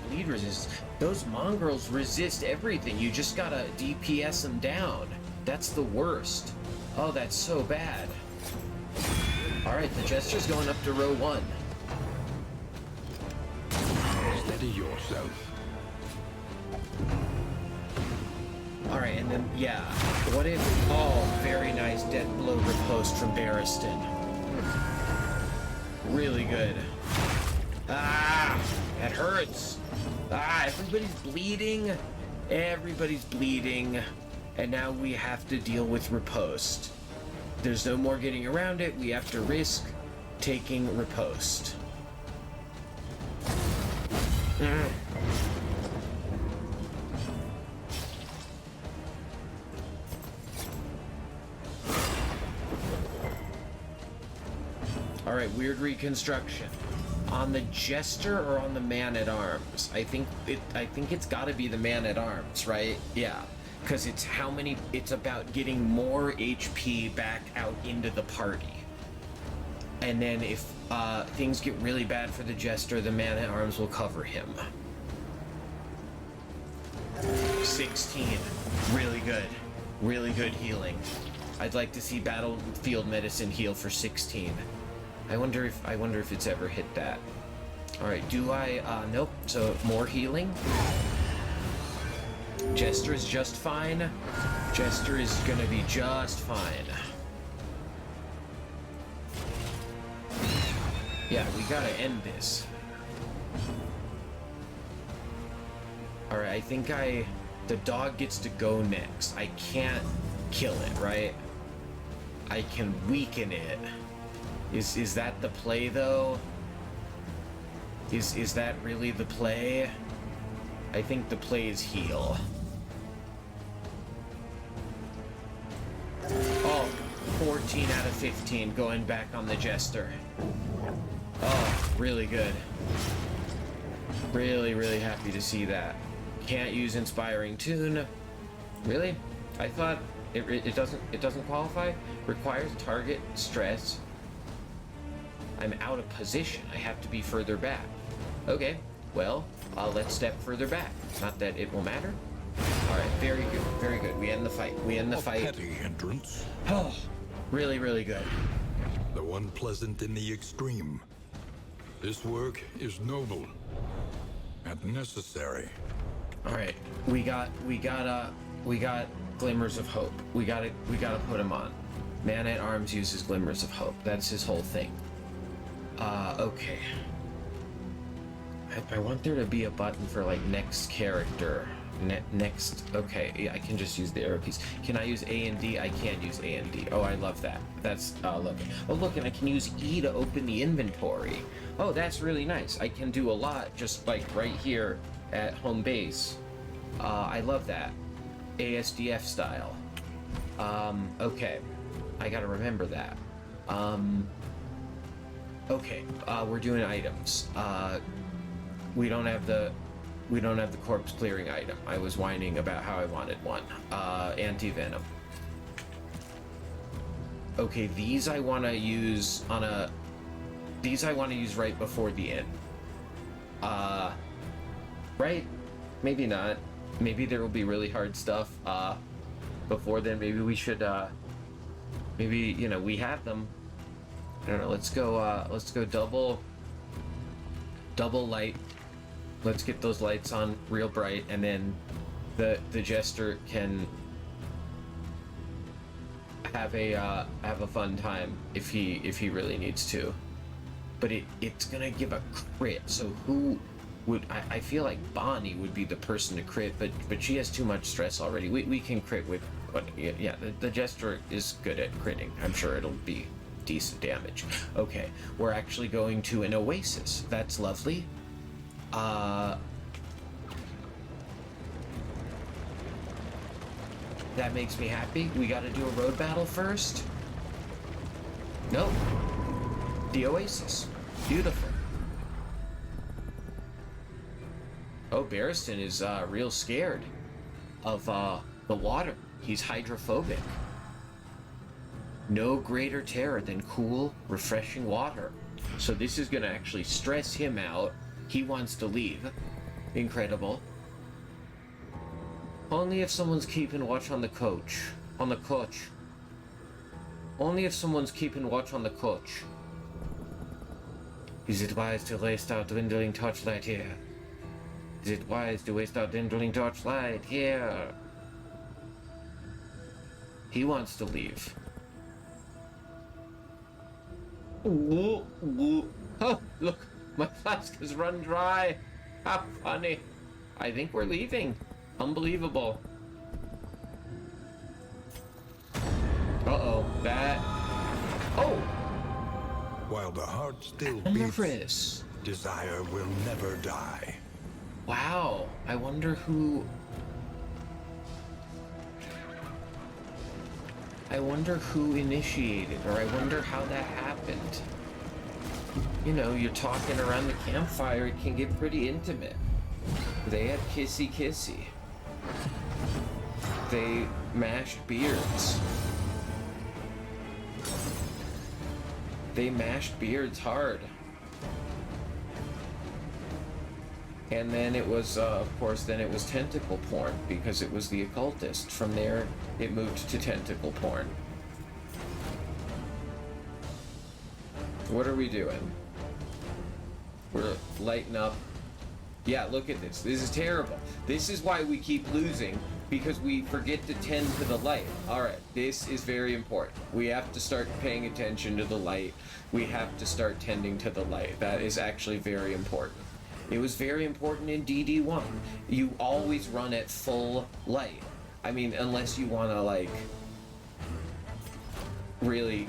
Bleed resist. Those mongrels resist everything. You just gotta DPS them down. That's the worst. Oh, that's so bad. Alright, the Jester's going up to row 1. Steady yourself. Alright, and then, yeah. What if... Oh, very nice death blow riposte from Barristan. Really good. Ah! That hurts. Ah, everybody's bleeding. Everybody's bleeding. And now we have to deal with riposte. There's no more getting around it. We have to risk taking riposte. Alright, Wyrd Reconstruction. On the Jester or on the Man-at-Arms? I think it's gotta be the Man-at-Arms, right? Yeah. Because it's it's about getting more HP back out into the party. And then if things get really bad for the Jester, the Man-at-Arms will cover him. 16. Really good. Really good healing. I'd like to see Battlefield Medicine heal for 16. I wonder if it's ever hit that. Alright, do I... nope. So, more healing. Jester is just fine. Jester is gonna be just fine. Yeah, we gotta end this. Alright, I think the dog gets to go next. I can't kill it, right? I can weaken it. Is that the play, though? Is that really the play? I think the play is heal. Oh, 14 out of 15 going back on the Jester. Oh, really good. Really, really happy to see that. Can't use Inspiring Tune. Really? I thought it doesn't qualify. Requires target stress. I'm out of position. I have to be further back. Okay, well, let's step further back. Not that it will matter. All right, very good, very good. We end the fight. We end the fight. Petty entrance. Oh, really, really good. The one pleasant in the extreme. This work is noble and necessary. All right, we got glimmers of hope. We gotta put him on. Man-at-Arms uses glimmers of hope. That's his whole thing. Okay. I want there to be a button for, like, next character. Next... Okay, yeah, I can just use the arrow keys. Can I use A and D? I can't use A and D. Oh, I love that. That's... lovely. Oh, look, and I can use E to open the inventory. Oh, that's really nice. I can do a lot just, like, right here at home base. I love that. ASDF style. Okay. I gotta remember that. Okay, we're doing items. We don't have the corpse clearing item. I was whining about how I wanted one. Anti-venom. Okay, these I want to use right before the end. Right? Maybe not. Maybe there will be really hard stuff before then. Maybe we should maybe, you know, we have them. I don't know, let's go double light. Let's get those lights on real bright, and then the Jester can have a fun time if he really needs to. But it's gonna give a crit. So who would I feel like Bonnie would be the person to crit, but she has too much stress already. We can crit with, but yeah, the Jester is good at critting. I'm sure it'll be decent damage. Okay, we're actually going to an oasis. That's lovely. That makes me happy. We gotta do a road battle first. Nope. The oasis. Beautiful. Oh, Barristan is real scared of the water. He's hydrophobic. No greater terror than cool, refreshing water. So this is gonna actually stress him out. He wants to leave. Incredible. Only if someone's keeping watch on the coach. On the coach. Only if someone's keeping watch on the coach. Is it wise to waste our dwindling torchlight here? Is it wise to waste our dwindling torchlight here? He wants to leave. Ooh, ooh. Oh, look, my flask has run dry. How funny. I think we're leaving. Unbelievable. Uh-oh, that... Oh! While the heart still Empress. beats, desire will never die. Wow, I wonder who... initiated, or I wonder how that happened. You know, you're talking around the campfire, it can get pretty intimate. They had kissy-kissy. They mashed beards. They mashed beards hard. And then it was, of course, then it was tentacle porn, because it was the Occultist. From there, it moved to tentacle porn. What are we doing? We're lighting up. Yeah, look at this. This is terrible. This is why we keep losing, because we forget to tend to the light. All right, this is very important. We have to start paying attention to the light. We have to start tending to the light. That is actually very important. It was very important in DD1. You always run at full light. I mean, unless you want to, like, really,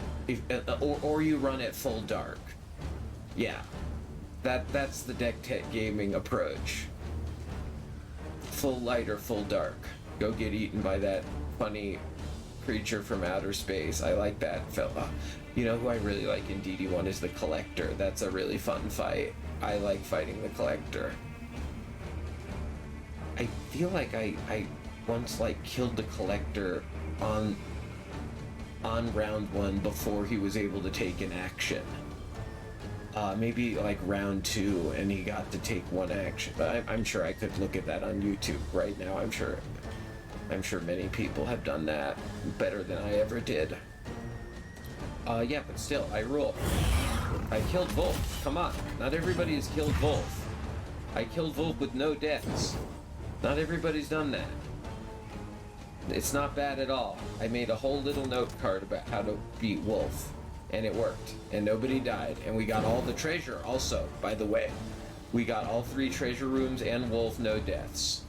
or you run at full dark. Yeah. That's the deck tech gaming approach. Full light or full dark. Go get eaten by that funny creature from outer space. I like that fella. You know who I really like in DD1 is the Collector. That's a really fun fight. I like fighting the Collector. I feel like I once like killed the Collector on round 1 before he was able to take an action. Maybe like round 2 and he got to take 1 action. But I'm sure I could look at that on YouTube right now. I'm sure many people have done that better than I ever did. Yeah, but still, I rule. I killed Wolf. Come on. Not everybody has killed Wolf. I killed Wolf with no deaths. Not everybody's done that. It's not bad at all. I made a whole little note card about how to beat Wolf. And it worked. And nobody died. And we got all the treasure also, by the way. We got all 3 treasure rooms and Wolf, no deaths.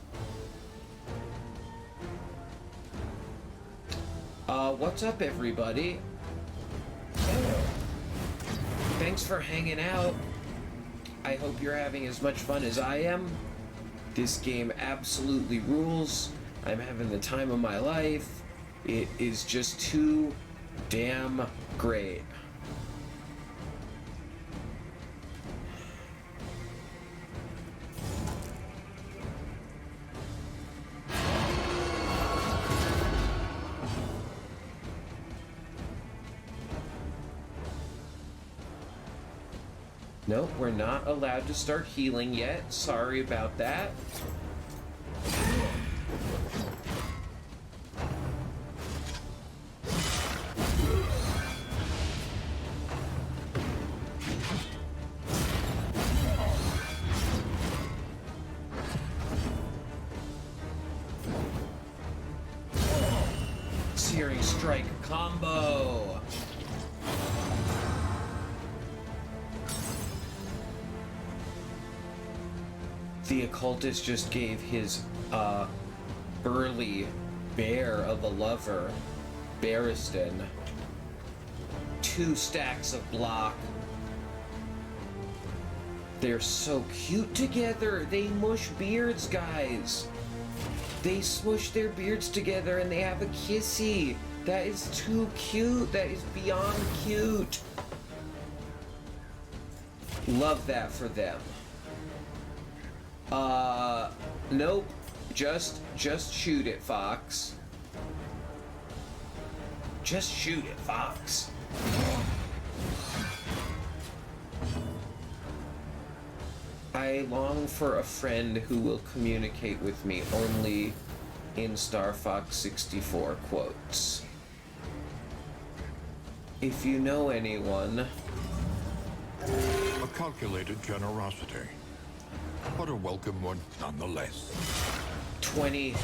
What's up, everybody? Thanks for hanging out. I hope you're having as much fun as I am. This game absolutely rules. I'm having the time of my life. It is just too damn great. Nope, we're not allowed to start healing yet. Sorry about that. Searing Strike combo. The Occultist just gave his burly bear of a lover, Barristan, 2 stacks of block. They're so cute together. They mush beards, guys. They smush their beards together and they have a kissy. That is too cute. That is beyond cute. Love that for them. Nope. Just shoot it, Fox. Just shoot it, Fox. I long for a friend who will communicate with me only in Star Fox 64 quotes. If you know anyone... A calculated generosity, but a welcome one nonetheless. 20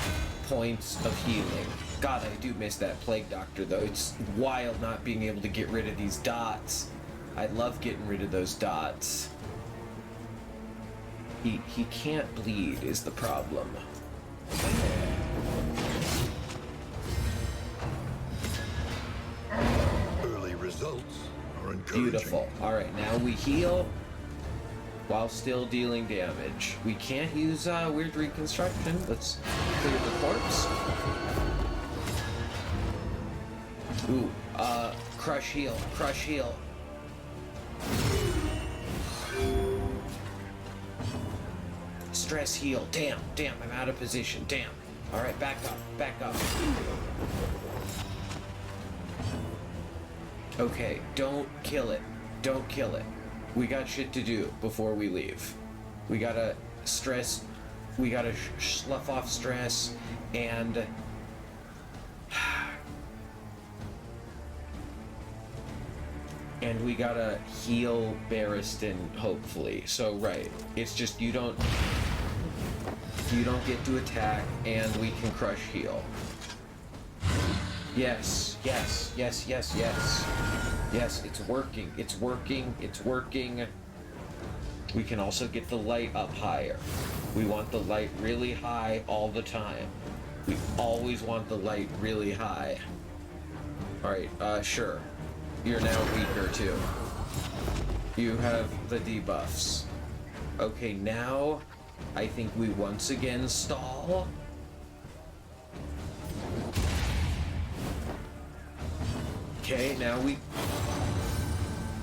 points of healing. God, I do miss that Plague Doctor, though. It's wild not being able to get rid of these dots. I love getting rid of those dots. He can't bleed is the problem. Early results are encouraging. Beautiful. Alright, now we heal while still dealing damage. We can't use Wyrd Reconstruction. Let's clear the corpse. Ooh, crush heal, crush heal. Stress heal. Damn, I'm out of position. Damn. Alright, back up. Okay, don't kill it. Don't kill it. We got shit to do before we leave. We gotta stress. We gotta slough off stress and. And we gotta heal Barristan, hopefully. So, right. It's just you don't get to attack, and we can crush heal. Yes. Yes, it's working. We can also get the light up higher. We want the light really high all the time. We always want the light really high. Alright, sure. You're now weaker too. You have the debuffs. Okay, now I think we once again stall. Okay, now we...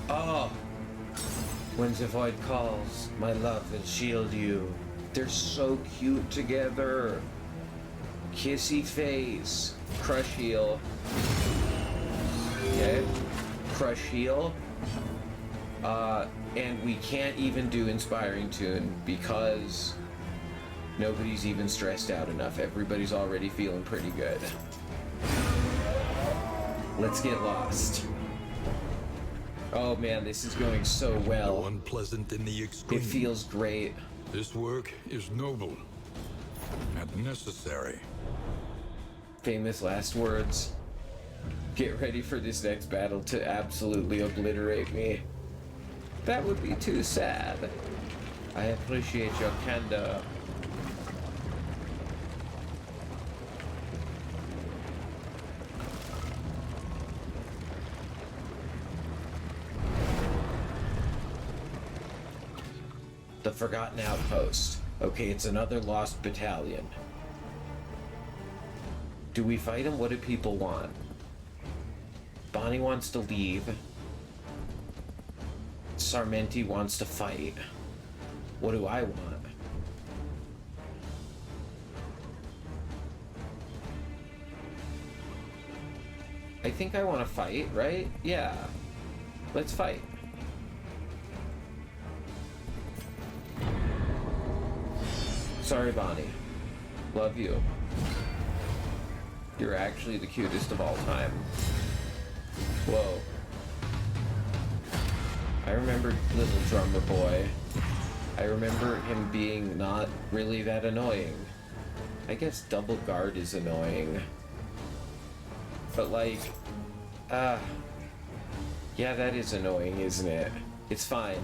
Oh! When the void calls, my love will shield you. They're so cute together. Kissy face. Crush heal. Okay. Crush heal. And we can't even do Inspiring Tune because nobody's even stressed out enough. Everybody's already feeling pretty good. Let's get lost. Oh man, this is going so well. No unpleasant in the extreme. It feels great. This work is noble and necessary. Famous last words. Get ready for this next battle to absolutely obliterate me. That would be too sad. I appreciate your candor. The Forgotten Outpost. Okay, it's another lost battalion. Do we fight them? What do people want? Bonnie wants to leave. Sarmenti wants to fight. What do I want? I think I want to fight, right? Yeah. Let's fight. Sorry, Bonnie. Love you. You're actually the cutest of all time. Whoa. I remember Little Drummer Boy. I remember him being not really that annoying. I guess Double Guard is annoying. But like, yeah, that is annoying, isn't it? It's fine.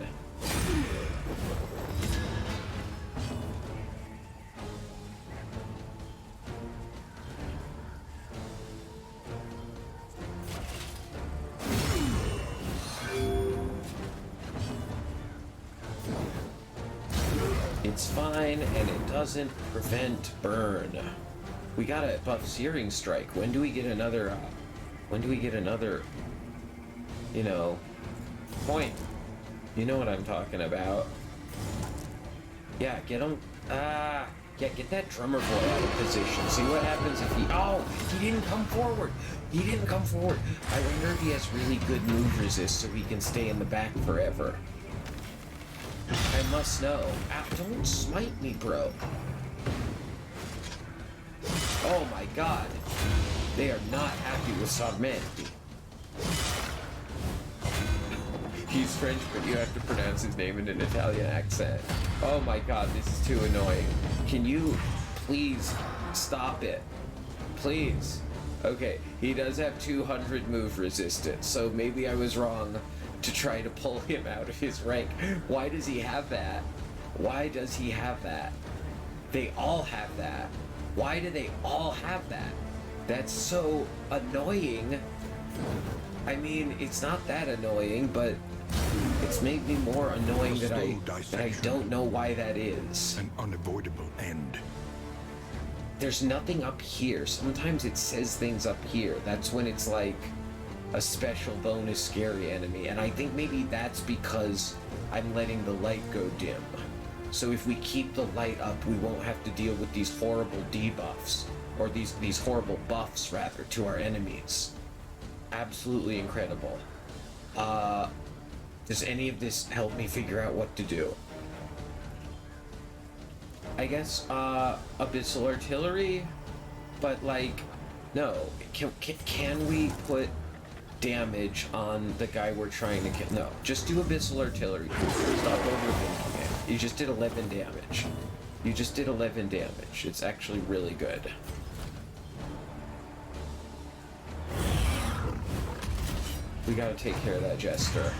It's fine, and it doesn't prevent burn. We gotta buff Searing Strike. When do we get another, you know, point? You know what I'm talking about. Yeah, get him, yeah, get that drummer boy out of position. See what happens if he, oh, he didn't come forward. He didn't come forward. I wonder if he has really good move resist so he can stay in the back forever. I must know. Ah, don't smite me, bro. Oh my god. They are not happy with Sarmenti. He's French, but you have to pronounce his name in an Italian accent. Oh my god, this is too annoying. Can you please stop it? Please. Okay, he does have 200 move resistance, so maybe I was wrong to try to pull him out of his rank. Why does he have that? Why does he have that? They all have that. Why do they all have that? That's so annoying. I mean, it's not that annoying, but it's made me more annoying that I don't know why that is. An unavoidable end. There's nothing up here. Sometimes it says things up here. That's when it's like a special bonus scary enemy, and I think maybe that's because I'm letting the light go dim. So if we keep the light up, we won't have to deal with these horrible debuffs, or these horrible buffs rather, to our enemies. Absolutely incredible. Does any of this help me figure out what to do? I guess Abyssal Artillery, but like, no. Can we put damage on the guy we're trying to kill? No, just do Abyssal Artillery. Stop overthinking it. You just did 11 damage. You just did 11 damage. It's actually really good. We gotta take care of that Jester.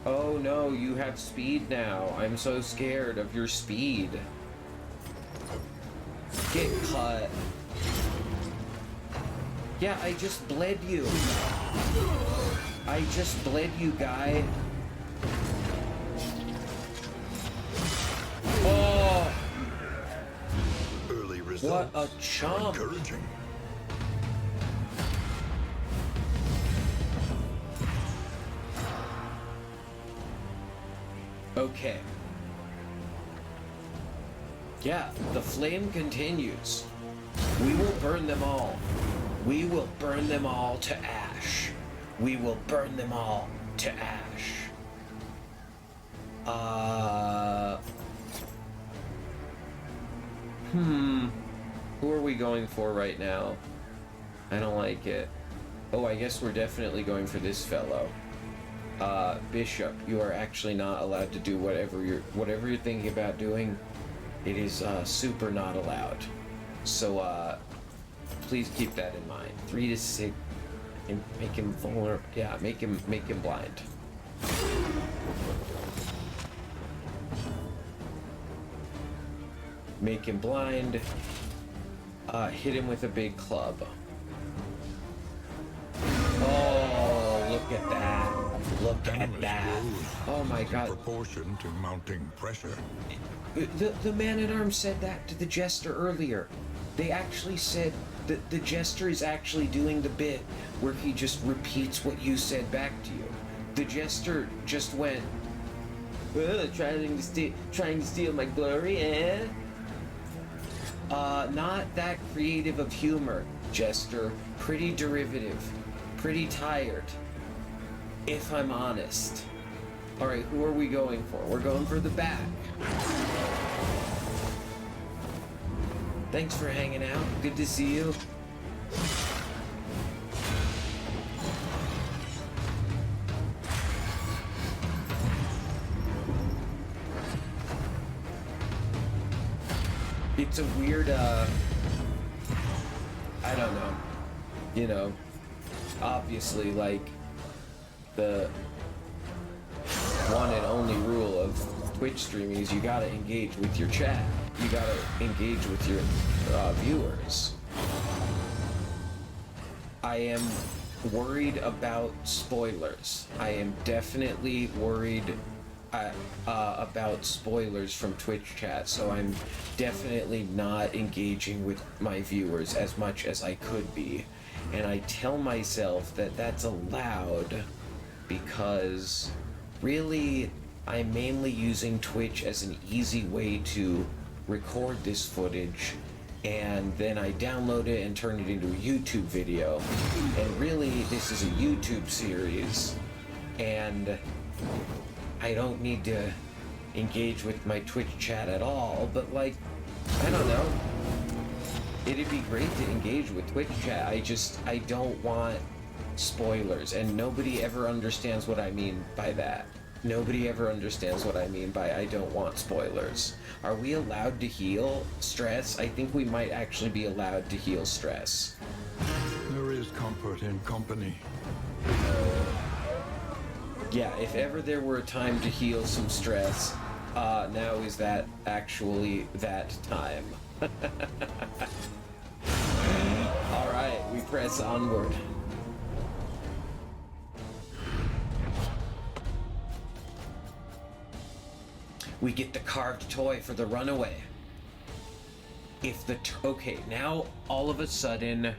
Oh no, you have speed now. I'm so scared of your speed. Get cut. Yeah, I just bled you. I just bled you, guy. Oh! Early results. What a chump. Encouraging. Okay. Yeah, the flame continues. We will burn them all. We will burn them all to ash. We will burn them all to ash. Who are we going for right now? I don't like it. Oh, I guess we're definitely going for this fellow. Bishop, you are actually not allowed to do whatever you're thinking about doing. It is super not allowed. So please keep that in mind. 3 to 6, and make him vulnerable. Yeah, make him blind. Make him blind. Hit him with a big club. Oh, look at that. Look at that. Oh my god. In proportion to mounting pressure. The man-at-arms said that to the Jester earlier. They actually said that the Jester is actually doing the bit where he just repeats what you said back to you. The Jester just went, trying to steal my glory, eh? Not that creative of humor, Jester. Pretty derivative. Pretty tired. If I'm honest. Alright, who are we going for? We're going for the back. Thanks for hanging out. Good to see you. it's a weird, I don't know. You know, obviously, like, the one and only rule of Twitch streaming is you gotta engage with your chat. You gotta engage with your viewers. I am worried about spoilers. I am definitely worried about spoilers from Twitch chat, so I'm definitely not engaging with my viewers as much as I could be. And I tell myself that that's allowed because really I'm mainly using Twitch as an easy way to record this footage, and then I download it and turn it into a YouTube video. And really this is a YouTube series, and I don't need to engage with my Twitch chat at all, but like, I don't know. It'd be great to engage with Twitch chat. I don't want spoilers, and nobody ever understands what I mean by that. Nobody ever understands what I mean by I don't want spoilers. Are we allowed to heal stress? I think we might actually be allowed to heal stress. There is comfort in company. Yeah, if ever there were a time to heal some stress, now is that actually that time. Alright, we press onward. We get the carved toy for the runaway. If the okay, now all of a sudden.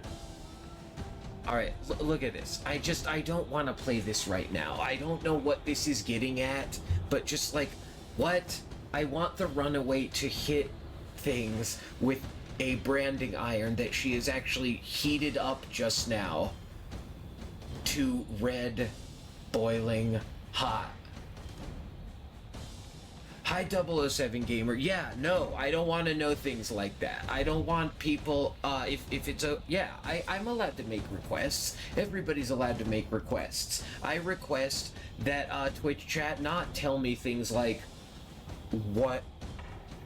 Alright, look at this. I don't want to play this right now. I don't know what this is getting at, but just like, what? I want the runaway to hit things with a branding iron that she has actually heated up just now to red, boiling hot. Hi 007 gamer. Yeah, no, I don't want to know things like that. I don't want people, if it's a, yeah, I'm allowed to make requests. Everybody's allowed to make requests. I request that Twitch chat not tell me things like what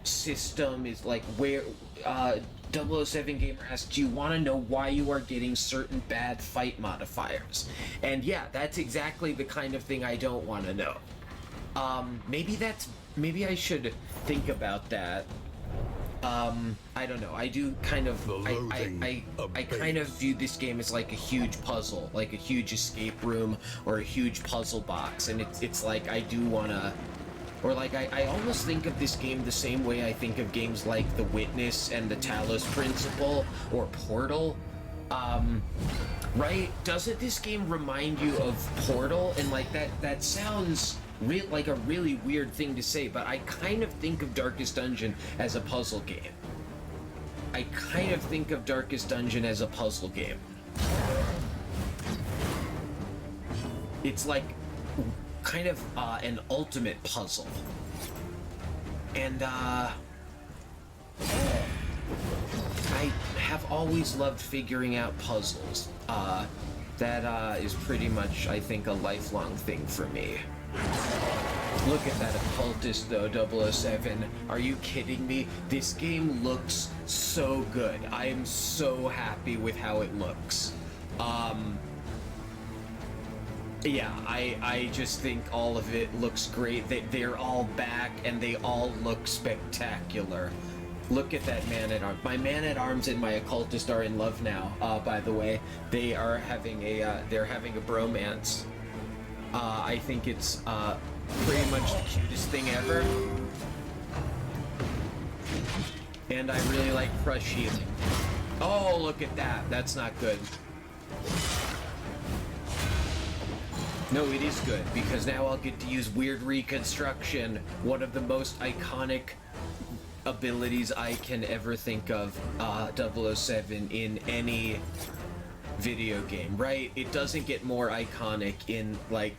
system is like, where, 007 gamer asks, do you want to know why you are getting certain bad fight modifiers? And yeah, that's exactly the kind of thing I don't want to know. Maybe I should think about that. I don't know. I do kind of, I kind of view this game as like a huge puzzle, like a huge escape room or a huge puzzle box, and it's like I do wanna, or like I almost think of this game the same way I think of games like The Witness and the Talos Principle or Portal. Right? Doesn't this game remind you of Portal? And like that sounds like a really weird thing to say, but I kind of think of Darkest Dungeon as a puzzle game. I kind of think of Darkest Dungeon as a puzzle game. It's like kind of an ultimate puzzle. And I have always loved figuring out puzzles. That is pretty much, I think, a lifelong thing for me. Look at that Occultist though, 007. Are you kidding me? This game looks so good. I am so happy with how it looks. Yeah, I just think all of it looks great. They're all back and they all look spectacular. Look at that man-at-arms. My man-at-arms and my Occultist are in love now, by the way. They are having they're having a bromance. I think it's pretty much the cutest thing ever. And I really like crush healing. Oh, look at that. That's not good. No, it is good, because now I'll get to use Wyrd Reconstruction, one of the most iconic abilities I can ever think of, 007 in any video game, right? It doesn't get more iconic in like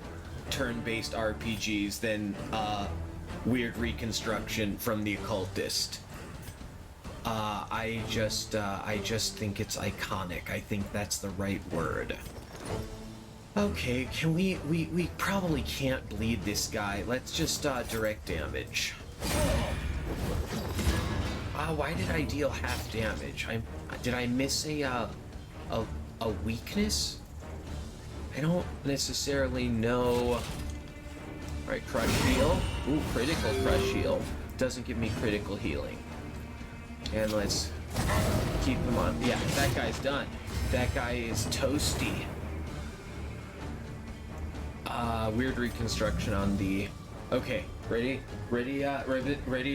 turn-based RPGs than Wyrd Reconstruction from the Occultist. I just think it's iconic. I think that's the right word. Okay, can we probably can't bleed this guy. Let's just direct damage. Why did I deal half damage? Did I miss a weakness? I don't necessarily know. Alright, Crush Heal. Ooh, critical Crush Heal. Doesn't give me critical healing. And let's keep him on. Yeah, that guy's done. That guy is toasty. Wyrd Reconstruction on the... Okay, ready? Ready,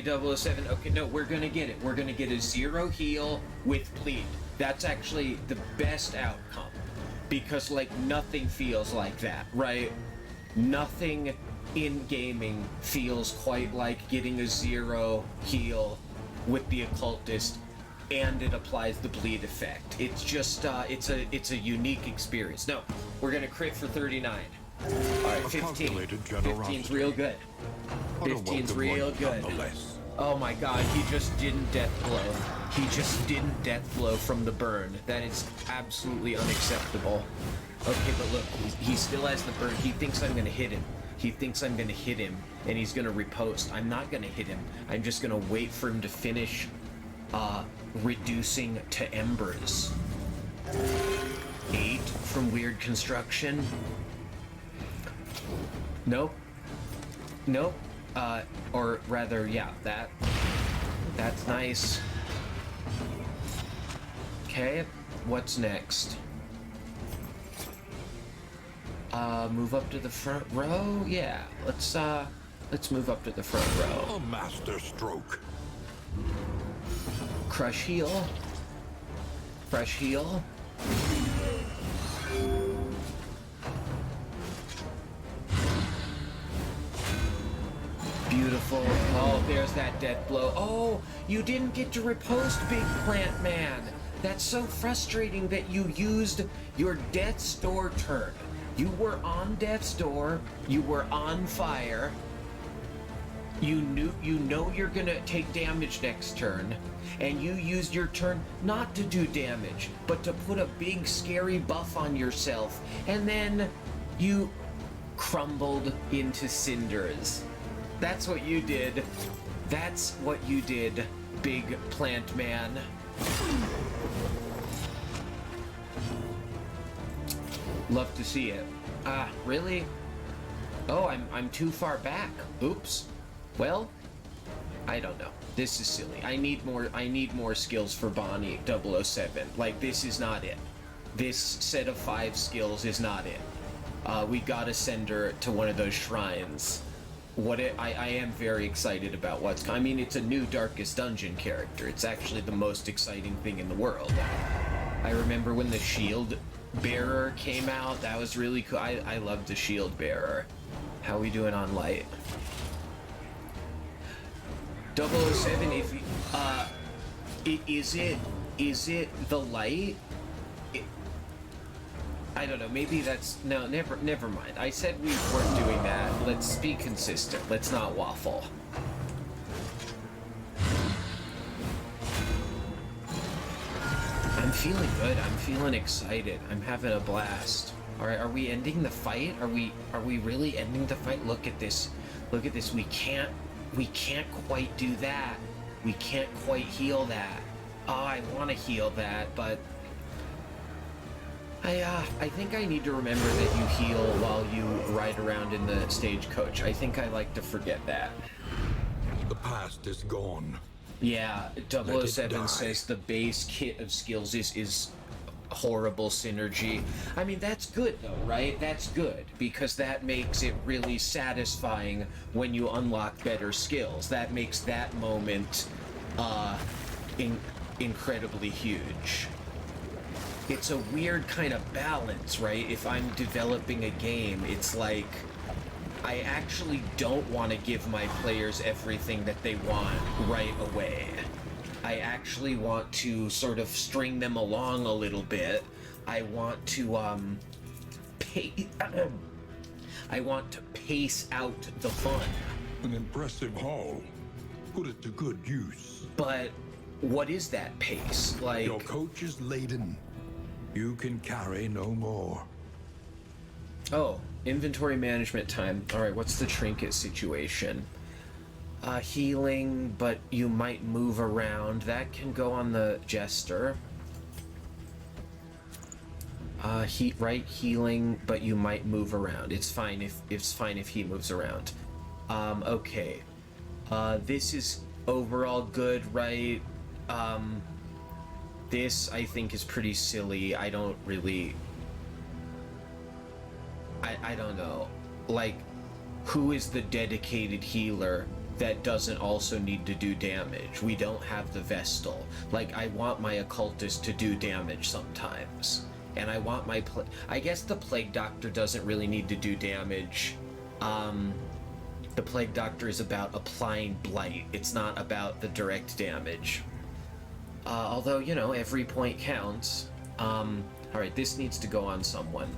007? Okay, no, we're gonna get it. We're gonna get a 0 heal with bleed. That's actually the best outcome. Because, like, nothing feels like that, right? Nothing in gaming feels quite like getting a 0 heal with the Occultist, and it applies the bleed effect. It's just, it's a unique experience. No, we're gonna crit for 39. Alright, 15. 15's real good. 15's real good. Oh my god, he just didn't death blow. He just didn't death blow from the burn. That is absolutely unacceptable. Okay, but look, he still has the burn. He thinks I'm gonna hit him. He thinks I'm gonna hit him, and he's gonna riposte. I'm not gonna hit him. I'm just gonna wait for him to finish reducing to embers. 8 from Wyrd Construction. Nope. Nope. Or rather, yeah, that's nice. Okay, what's next? Move up to the front row? Yeah, let's move up to the front row. A master stroke. Crush Heal. Crush Heal. Beautiful. Oh, there's that death blow. Oh, you didn't get to riposte, Big Plant Man. That's so frustrating that you used your Death's Door turn. You were on Death's Door, you were on fire, you know you're gonna take damage next turn, and you used your turn not to do damage, but to put a big scary buff on yourself, and then you crumbled into cinders. That's what you did. That's what you did, Big Plant Man. Love to see it. Really? Oh, I'm too far back. Oops. Well, I don't know. This is silly. I need more skills for Bonnie 007. Like, this is not it. This set of 5 skills is not it. We gotta send her to one of those shrines. I am very excited about what's... I mean, it's a new Darkest Dungeon character. It's actually the most exciting thing in the world. I remember when the Shield Bearer came out. That was really cool. I loved the Shield Bearer. How we doing on light? 007, if you, is it the light? I don't know, maybe that's... No, never mind. I said we weren't doing that. Let's be consistent. Let's not waffle. I'm feeling good. I'm feeling excited. I'm having a blast. Alright, are we ending the fight? Are we really ending the fight? Look at this. Look at this. We can't quite do that. We can't quite heal that. Oh, I want to heal that, but... I think I need to remember that you heal while you ride around in the stagecoach. I think I like to forget that. The past is gone. Yeah, 007 says the base kit of skills is horrible synergy. I mean, that's good though, right? That's good, because that makes it really satisfying when you unlock better skills. That makes that moment incredibly huge. It's a weird kind of balance, right? If I'm developing a game, it's like I actually don't want to give my players everything that they want right away. I actually want to sort of string them along a little bit. I want to I want to pace out the fun. An impressive haul. Put it to good use. But what is that pace? Like, your coach is laden. You can carry no more. Oh, inventory management time. All right, what's the trinket situation? Healing, but you might move around. That can go on the Jester. Healing, but you might move around. It's fine if he moves around. Okay. This is overall good, right? This I think is pretty silly. I don't really. I don't know. Like, who is the dedicated healer that doesn't also need to do damage? We don't have the Vestal. Like, I want my Occultist to do damage sometimes. And I want my... I guess the Plague Doctor doesn't really need to do damage. The Plague Doctor is about applying Blight. It's not about the direct damage. Although, you know, every point counts. Alright, this needs to go on someone.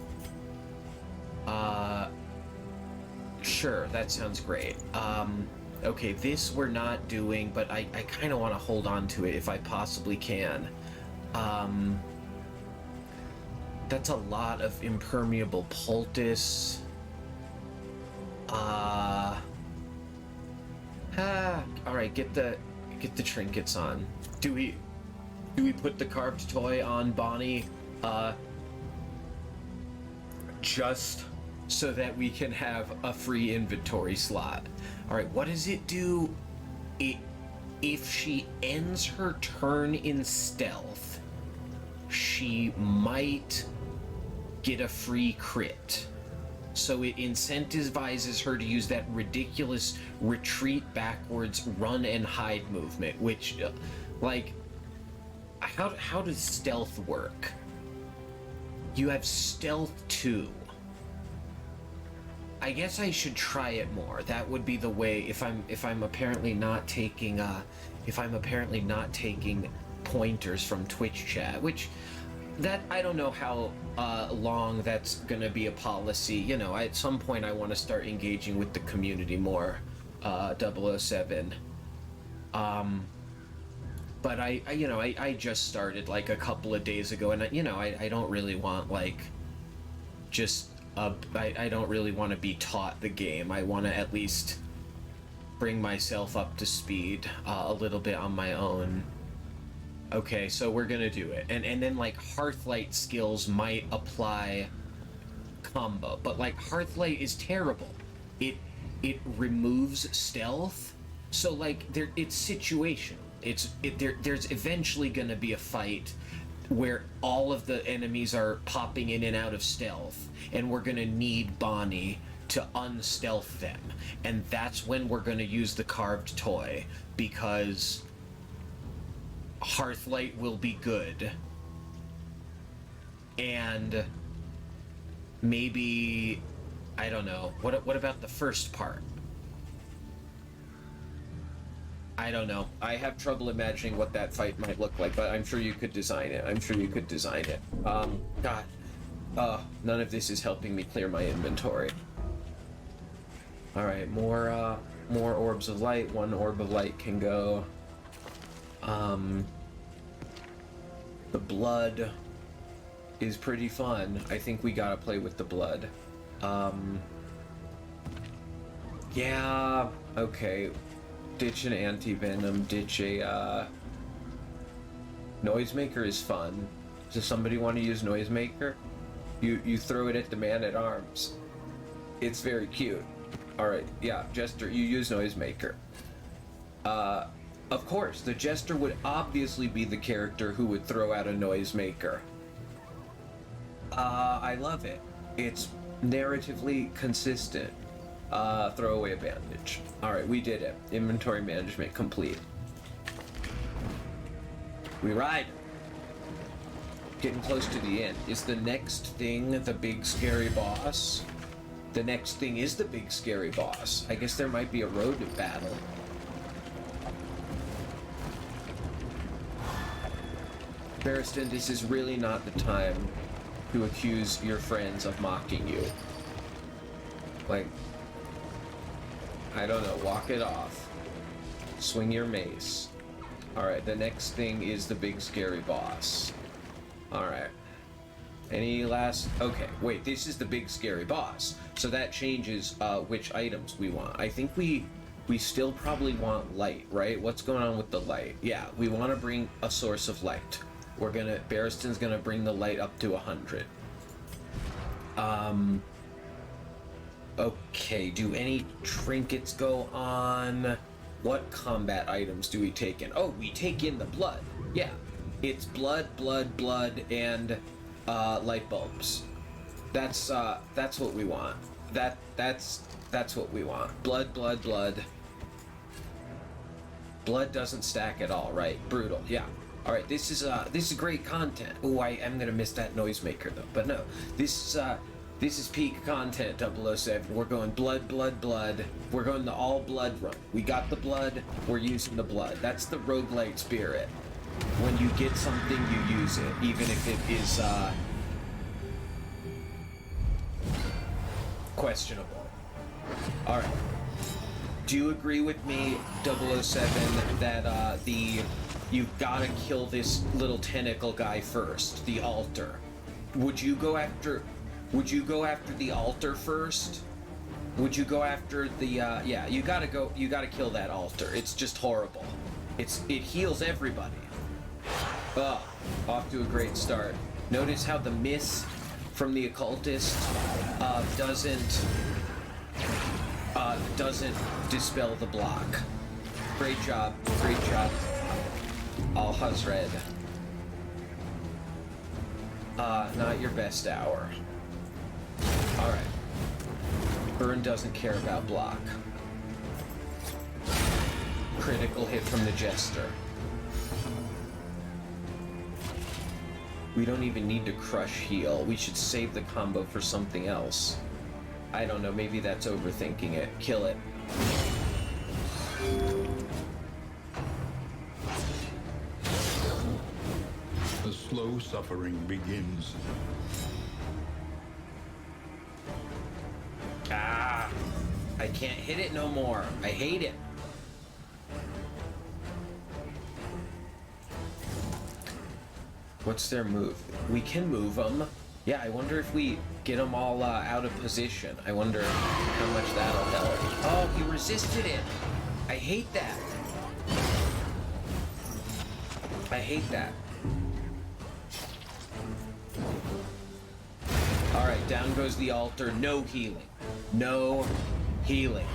Sure, that sounds great. Okay, this we're not doing, but I kind of want to hold on to it if I possibly can. That's a lot of impermeable poultice. Alright, get the trinkets on. Do we put the carved toy on Bonnie? Just so that we can have a free inventory slot. Alright, what does it do? If she ends her turn in stealth, she might get a free crit. So it incentivizes her to use that ridiculous retreat backwards, run and hide movement, which, like, how does stealth work? You have stealth 2. I guess I should try it more. That would be the way if I'm apparently not taking pointers from Twitch chat, which that I don't know how long that's gonna be a policy. You know, at some point I want to start engaging with the community more. 007. But I just started like a couple of days ago, and I don't really want like just I don't really want to be taught the game. I want to at least bring myself up to speed a little bit on my own. Okay, so we're gonna do it, and then like Hearthlight skills might apply combo, but like Hearthlight is terrible. It removes stealth, so like it's situational. There's eventually gonna be a fight where all of the enemies are popping in and out of stealth, and we're gonna need Bonnie to unstealth them, and that's when we're gonna use the carved toy, because Hearthlight will be good, and maybe, I don't know, what about the first part? I don't know. I have trouble imagining what that fight might look like, but I'm sure you could design it. God. None of this is helping me clear my inventory. Alright, more orbs of light. 1 orb of light can go. The blood is pretty fun. I think we gotta play with the blood. Yeah, okay. Ditch an anti-venom, ditch a, Noisemaker is fun. Does somebody want to use Noisemaker? You throw it at the man-at-arms. It's very cute. Alright, yeah, Jester, you use Noisemaker. Of course, the Jester would obviously be the character who would throw out a Noisemaker. I love it. It's narratively consistent. Throwaway bandage. Alright, we did it. Inventory management complete. We ride. Getting close to the end. Is the next thing the big scary boss? The next thing is the big scary boss. I guess there might be a road to battle. Barristan, this is really not the time to accuse your friends of mocking you. Like, I don't know, walk it off. Swing your mace. Alright, the next thing is the big scary boss. Alright. Any last... Okay, wait, this is the big scary boss. So that changes which items we want. I think we we still probably want light, right? What's going on with the light? Yeah, we want to bring a source of light. Barristan's gonna bring the light up to 100. Okay, do any trinkets go on? What combat items do we take in? Oh, we take in the blood. Yeah, it's blood, and light bulbs. That's what we want. That's what we want. Blood. Blood doesn't stack at all, right? Brutal. Yeah. All right. This is great content. Oh, I am gonna miss that noisemaker though. But no, this is peak content. 007. We're going blood. We're going the all blood run. We got the blood. We're using the blood. That's the roguelite spirit. When you get something, you use it, even if it is questionable. All right. Do you agree with me, 007, that you've got to kill this little tentacle guy first, the altar? Would you go after the altar first? Would you go after the yeah, you got to kill that altar. It's just horrible. It heals everybody. Off to a great start. Notice how the miss from the occultist doesn't dispel the block. Great job, Alhazred. Not your best hour. Alright. Burn doesn't care about block. Critical hit from the Jester. We don't even need to crush heal. We should save the combo for something else. I don't know, maybe that's overthinking it. Kill it. The slow suffering begins. Ah! I can't hit it no more. I hate it. What's their move? We can move them. Yeah, I wonder if we get them all out of position. I wonder how much that'll help. Oh, he resisted it. I hate that. I hate that. Alright, down goes the altar. No healing. No healing.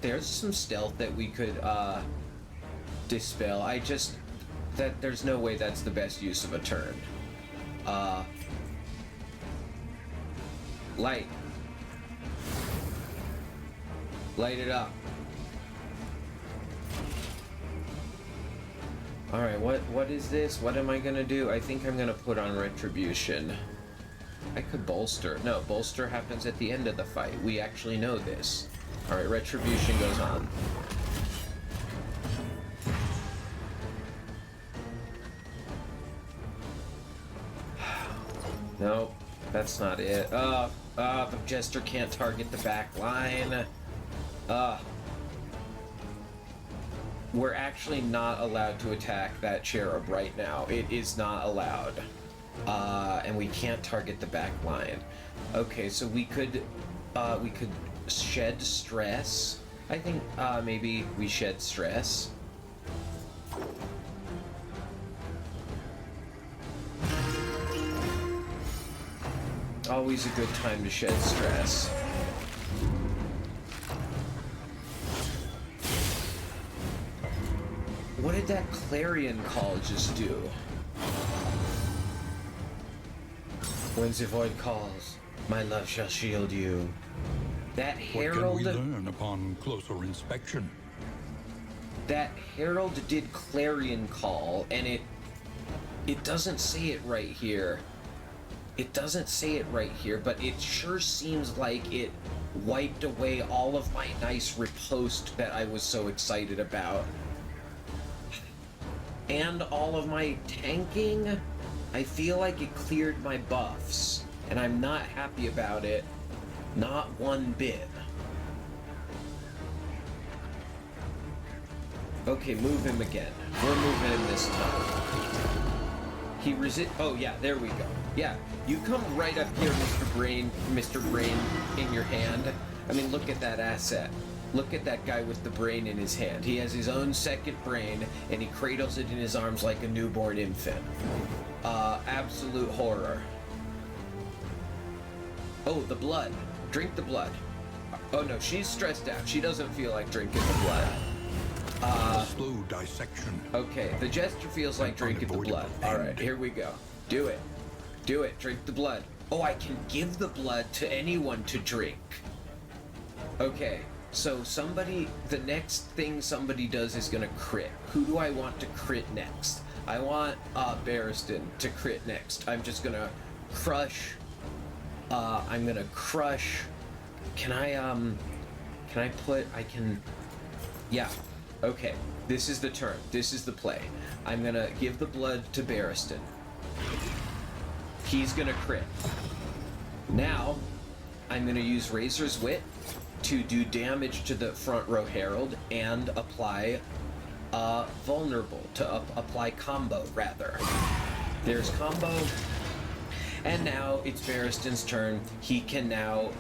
There's some stealth that we could dispel. There's no way that's the best use of a turn. Light it up. Alright, what is this? What am I gonna do? I think I'm gonna put on Retribution. I could bolster. No, bolster happens at the end of the fight. We actually know this. Alright, Retribution goes on. Nope, that's not it. The Jester can't target the back line. We're actually not allowed to attack that Cherub right now. It is not allowed. And we can't target the back line. Okay, so we could shed stress. I think maybe we shed stress. Always a good time to shed stress. What did that clarion call just do? When the void calls, my love shall shield you. That herald... What can we learn upon closer inspection? That herald did clarion call, and it doesn't say it right here. It doesn't say it right here, but it sure seems like it wiped away all of my nice riposte that I was so excited about. And all of my tanking. I feel like it cleared my buffs, and I'm not happy about it. Not one bit. Okay, move him again. We're moving him this time. He resist. Oh yeah, there we go. Yeah, you come right up here, Mr. Brain, in your hand. I mean, look at that asset. Look at that guy with the brain in his hand. He has his own second brain, and he cradles it in his arms like a newborn infant. Absolute horror. Oh, the blood. Drink the blood. Oh no, she's stressed out. She doesn't feel like drinking the blood. Slow dissection. Okay, the Jester feels like drinking the blood. Alright, here we go. Do it. Do it. Drink the blood. Oh, I can give the blood to anyone to drink. Okay, so the next thing somebody does is gonna crit. Who do I want to crit next? I want Barristan to crit next. I'm just gonna crush. I'm gonna crush. Can I put? I can. Yeah. Okay. This is the turn. This is the play. I'm gonna give the blood to Barristan. He's gonna crit. Now, I'm gonna use Razor's Wit to do damage to the front row herald and apply vulnerable, to apply combo rather. There's combo. And now it's Barristan's turn. He can now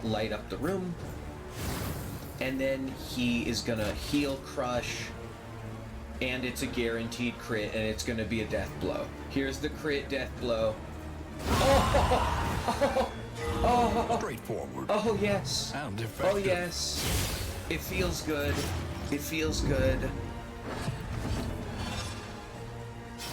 light up the room. And then he is gonna heal crush. And it's a guaranteed crit, and it's gonna be a death blow. Here's the crit death blow. Oh, Straightforward. oh yes. And effective. Oh yes. It feels good. It feels good.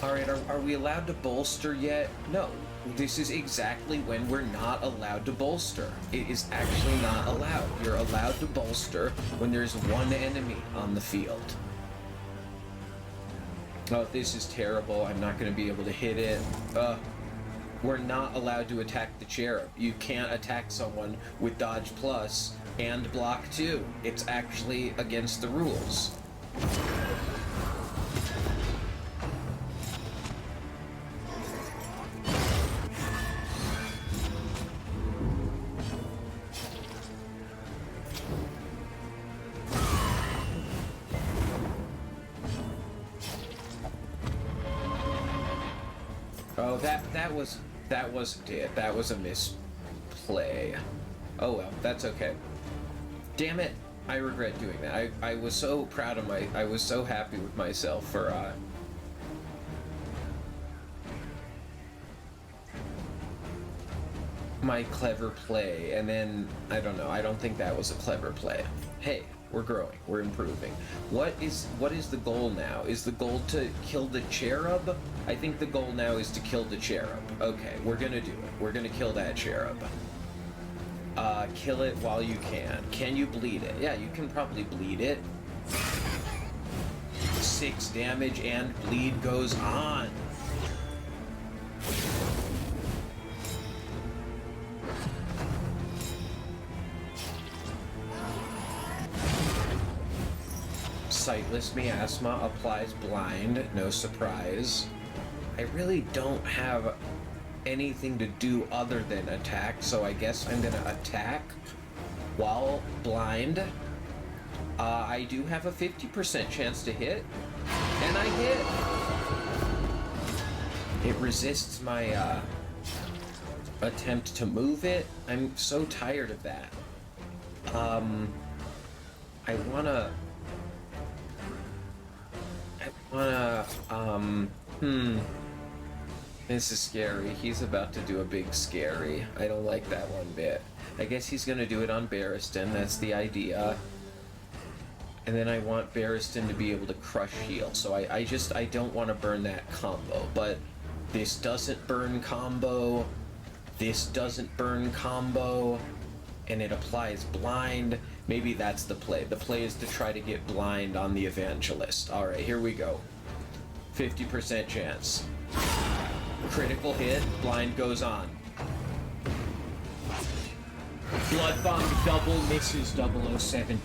Alright, are we allowed to bolster yet? No. This is exactly when we're not allowed to bolster. It is actually not allowed. You're allowed to bolster when there's one enemy on the field. Oh, this is terrible. I'm not going to be able to hit it. We're not allowed to attack the cherub. You can't attack someone with dodge plus and block 2. It's actually against the rules. Oh, that wasn't it. That was a misplay. Oh well, that's okay. Damn it. I regret doing that. I was so proud of I was so happy with myself for my clever play, and then I don't know. I don't think that was a clever play. Hey, we're growing. We're improving. What is the goal now? Is the goal to kill the cherub? I think the goal now is to kill the cherub. Okay, we're gonna do it. We're gonna kill that cherub. Kill it while you can. Can you bleed it? Yeah, you can probably bleed it. 6 damage and bleed goes on. Sightless Miasma applies blind, no surprise. I really don't have anything to do other than attack, so I guess I'm gonna attack while blind. I do have a 50% chance to hit, and I hit. It resists my attempt to move it. I'm so tired of that. I wanna, This is scary. He's about to do a big scary. I don't like that one bit. I guess he's gonna do it on Barristan. That's the idea. And then I want Barristan to be able to crush heal. So I don't want to burn that combo. But this doesn't burn combo. This doesn't burn combo. And it applies blind. Maybe that's the play. The play is to try to get blind on the Evangelist. Alright, here we go. 50% chance. Critical hit, blind goes on. Blood Bond double misses, 007.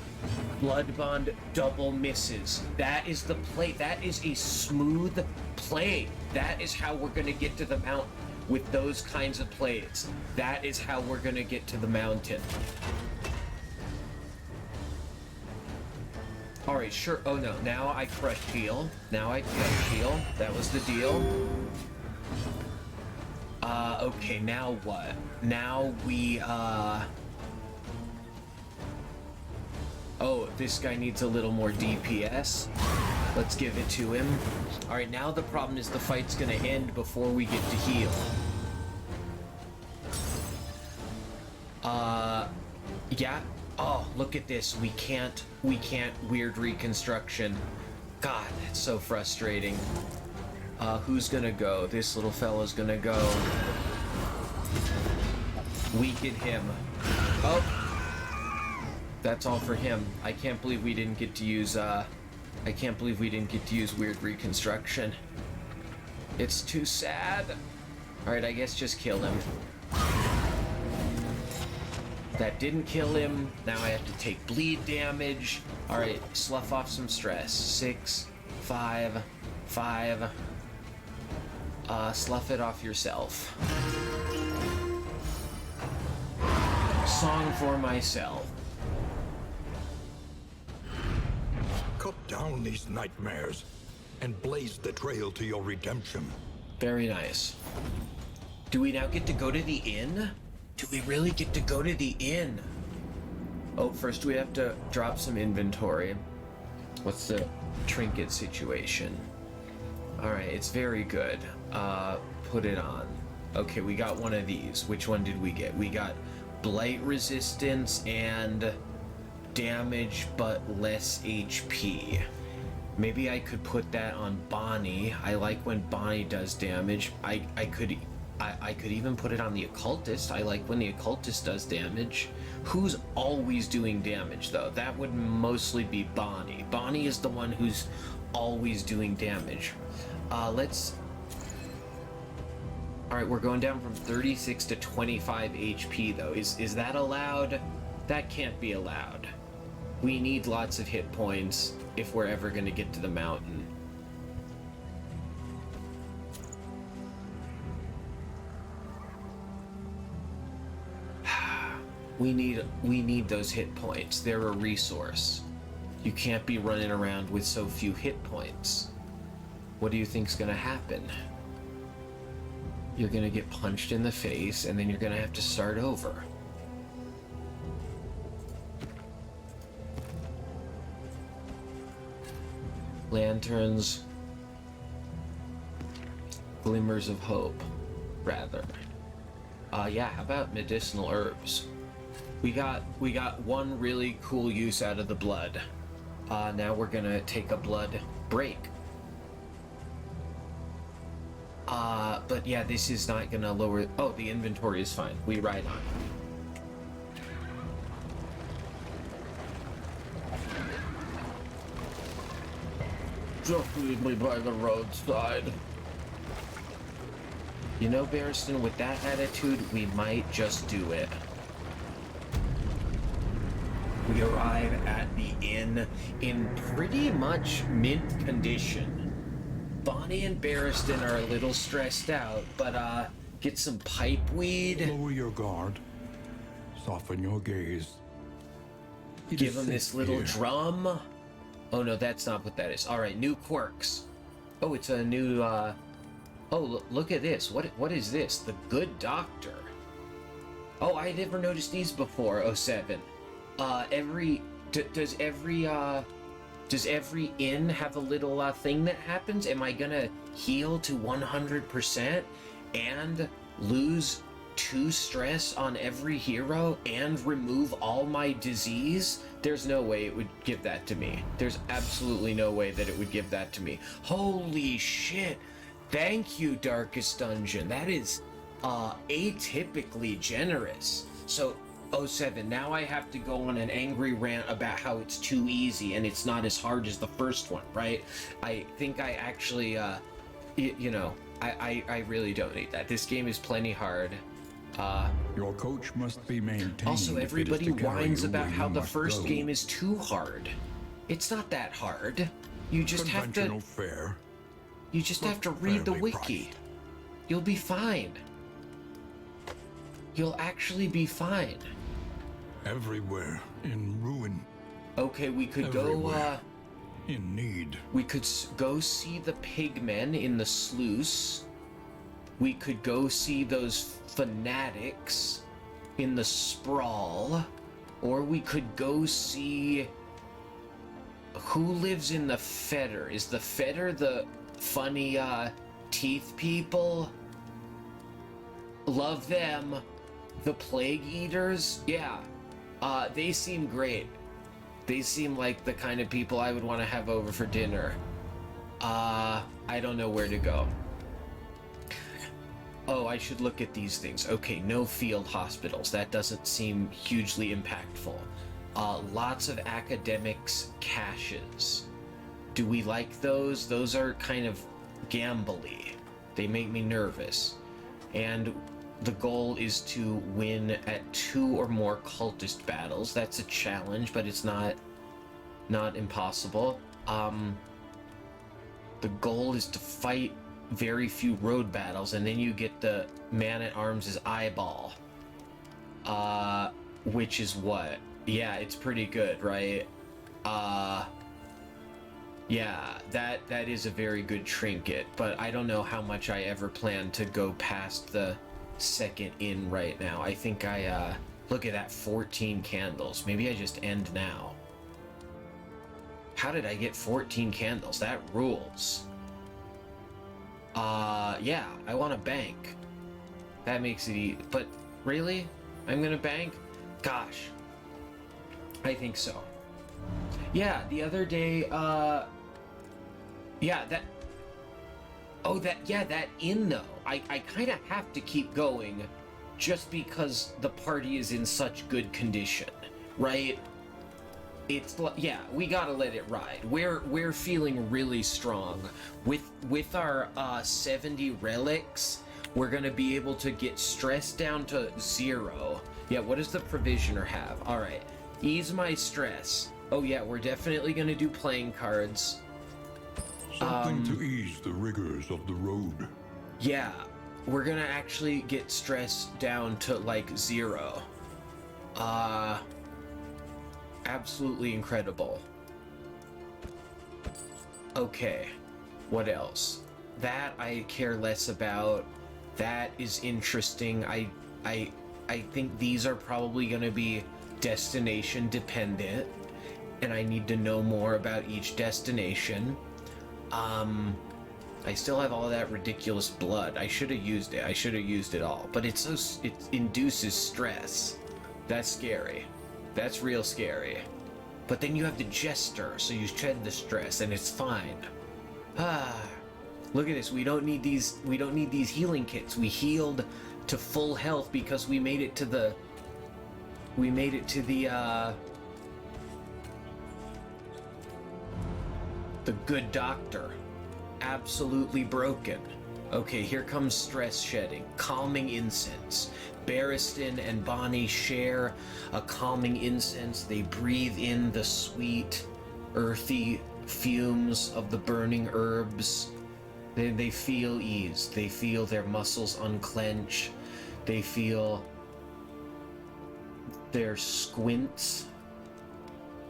Blood Bond double misses. That is the play. That is a smooth play. That is how we're going to get to the mountain with those kinds of plays. That is how we're going to get to the mountain. Alright, sure. Oh no, now I crush heal. Now I crush heal. That was the deal. Okay, now what? Now we, Oh, this guy needs a little more DPS. Let's give it to him. Alright, now the problem is the fight's gonna end before we get to heal. Yeah. Oh, look at this. We can't Wyrd Reconstruction. God, that's so frustrating. Who's gonna go? This little fella's gonna go. Weaken him. Oh! That's all for him. I can't believe we didn't get to use, Wyrd Reconstruction. It's too sad. Alright, I guess just kill him. That didn't kill him. Now I have to take bleed damage. Alright, slough off some stress. 6, 5, 5. Slough it off yourself. Song for myself. Cut down these nightmares and blaze the trail to your redemption. Very nice. Do we now get to go to the inn? Do we really get to go to the inn? Oh, first we have to drop some inventory. What's the trinket situation? Alright, it's very good. Put it on. Okay, we got one of these. Which one did we get? We got blight resistance and damage but less HP. Maybe I could put that on Bonnie. I like when Bonnie does damage. I could even put it on the Occultist. I like when the Occultist does damage. Who's always doing damage, though? That would mostly be Bonnie. Bonnie is the one who's always doing damage. Alright, we're going down from 36 to 25 HP, though. Is that allowed? That can't be allowed. We need lots of hit points if we're ever going to get to the mountain. We need those hit points. They're a resource. You can't be running around with so few hit points. What do you think's gonna happen? You're gonna get punched in the face, and then you're gonna have to start over. Lanterns. Glimmers of hope, rather. Yeah, how about medicinal herbs? We got one really cool use out of the blood. Now we're gonna take a blood break. But yeah, this is not gonna lower... Oh, the inventory is fine. We ride on. Just leave me by the roadside. You know, Barristan, with that attitude, we might just do it. We arrive at the inn in pretty much mint condition. Bonnie and Barristan are a little stressed out, but get some pipe weed. Lower your guard. Soften your gaze. Give them this little drum. Oh no, that's not what that is. Alright, new quirks. Oh, it's a new, Oh, look at this. What is this? The Good Doctor. Oh, I never noticed these before, 07. Does every inn have a little thing that happens? Am I gonna heal to 100% and lose 2 stress on every hero and remove all my disease? There's no way it would give that to me. There's absolutely no way that it would give that to me. Holy shit! Thank you, Darkest Dungeon. That is atypically generous. So 07, now I have to go on an angry rant about how it's too easy and it's not as hard as the first one, right? I think I actually, you know, I really don't need that. This game is plenty hard. Your coach must be maintained. Also, everybody whines about how the first game is too hard. It's not that hard. You just have to... fare. You just have to read the wiki. You'll be fine. You'll actually be fine. Everywhere in ruin. Okay, we could go, in need. We could go see the pigmen in the sluice. We could go see those fanatics in the sprawl, or we could go see who lives in the Fetter. Is the Fetter the funny teeth people? Love them. The Plague Eaters? Yeah. They seem great. They seem like the kind of people I would want to have over for dinner. I don't know where to go. Oh, I should look at these things. Okay, no field hospitals. That doesn't seem hugely impactful. Lots of academics caches. Do we like those? Those are kind of gambly. They make me nervous. And the goal is to win at 2 or more cultist battles. That's a challenge, but it's not impossible. The goal is to fight very few road battles, and then you get the man-at-arms' eyeball. Which is what? Yeah, it's pretty good, right? Yeah, that is a very good trinket, but I don't know how much I ever plan to go past the second inn right now. I think look at that, 14 candles. Maybe I just end now. How did I get 14 candles? That rules. Yeah, I want to bank. That makes it easy. But really? I'm gonna bank? Gosh. I think so. Yeah, the other day, yeah, that... Oh, that inn, though. I kind of have to keep going just because the party is in such good condition, right? It's, yeah, we gotta let it ride. We're feeling really strong. With our 70 relics, we're gonna be able to get stress down to 0. Yeah, what does the provisioner have? All right, ease my stress. Oh yeah, we're definitely gonna do playing cards. Something to ease the rigors of the road. Yeah, we're gonna actually get stress down to like 0. Absolutely incredible. Okay, what else? That I care less about. That is interesting. I think these are probably gonna be destination dependent, and I need to know more about each destination. I still have all that ridiculous blood. I should have used it. I should have used it all. But it induces stress. That's scary. That's real scary. But then you have the Jester, so you shed the stress, and it's fine. Look at this. We don't need these healing kits. We healed to full health because we made it to the good doctor. Absolutely broken. Okay, here comes stress shedding. Calming incense. Barristan and Bonnie share a calming incense. They breathe in the sweet, earthy fumes of the burning herbs. They feel ease. They feel their muscles unclench. They feel their squints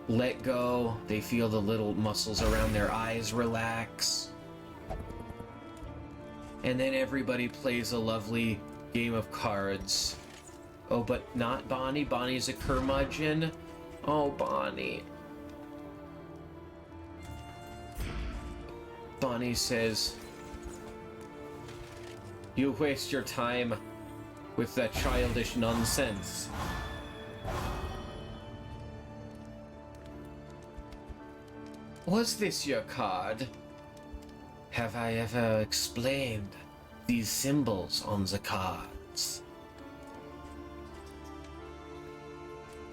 let go. They feel the little muscles around their eyes relax. And then everybody plays a lovely game of cards. Oh, but not Bonnie. Bonnie's a curmudgeon. Oh, Bonnie. Bonnie says, "You waste your time with that childish nonsense." Was this your card? Have I ever explained these symbols on the cards?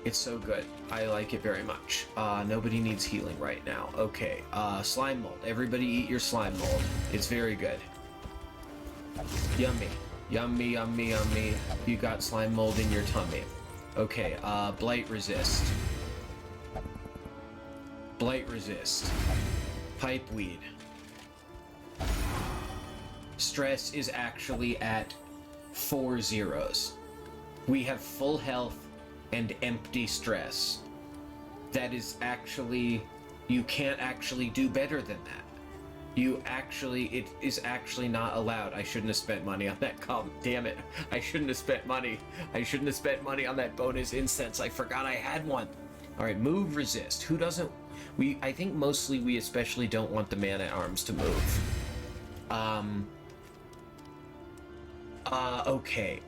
It's so good. I like it very much. Nobody needs healing right now. Okay, slime mold. Everybody eat your slime mold. It's very good. Yummy. Yummy, yummy, yummy. You got slime mold in your tummy. Okay, blight resist. Blight resist. Pipeweed. Stress is actually at 4 zeros. We have full health and empty stress. That is actually... You can't actually do better than that. It is actually not allowed. I shouldn't have spent money on that damn it. I shouldn't have spent money. I shouldn't have spent money on that bonus incense. I forgot I had one. All right, move, resist. Who doesn't? I think mostly we especially don't want the man-at-arms to move. Okay.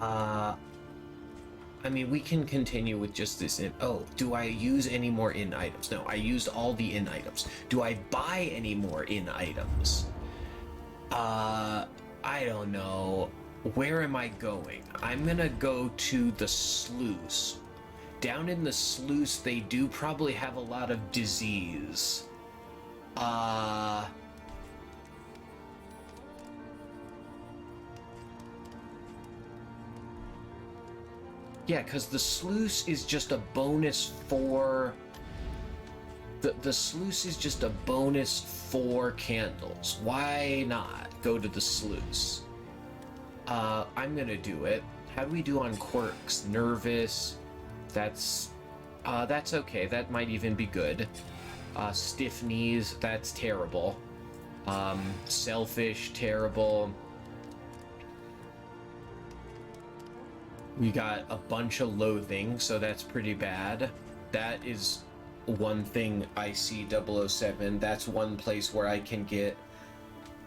I mean, we can continue with just this in. Oh, do I use any more in items? No, I used all the in items. Do I buy any more in items? I don't know. Where am I going? I'm gonna go to the sluice. Down in the sluice, they do probably have a lot of disease. Yeah, because the sluice is just a bonus for... The sluice is just a bonus for candles. Why not go to the sluice? I'm gonna do it. How do we do on quirks? Nervous. That's okay. That might even be good. Stiff knees. That's terrible. Selfish. Terrible. We got a bunch of loathing, so that's pretty bad. That is one thing I see 007. That's one place where I can get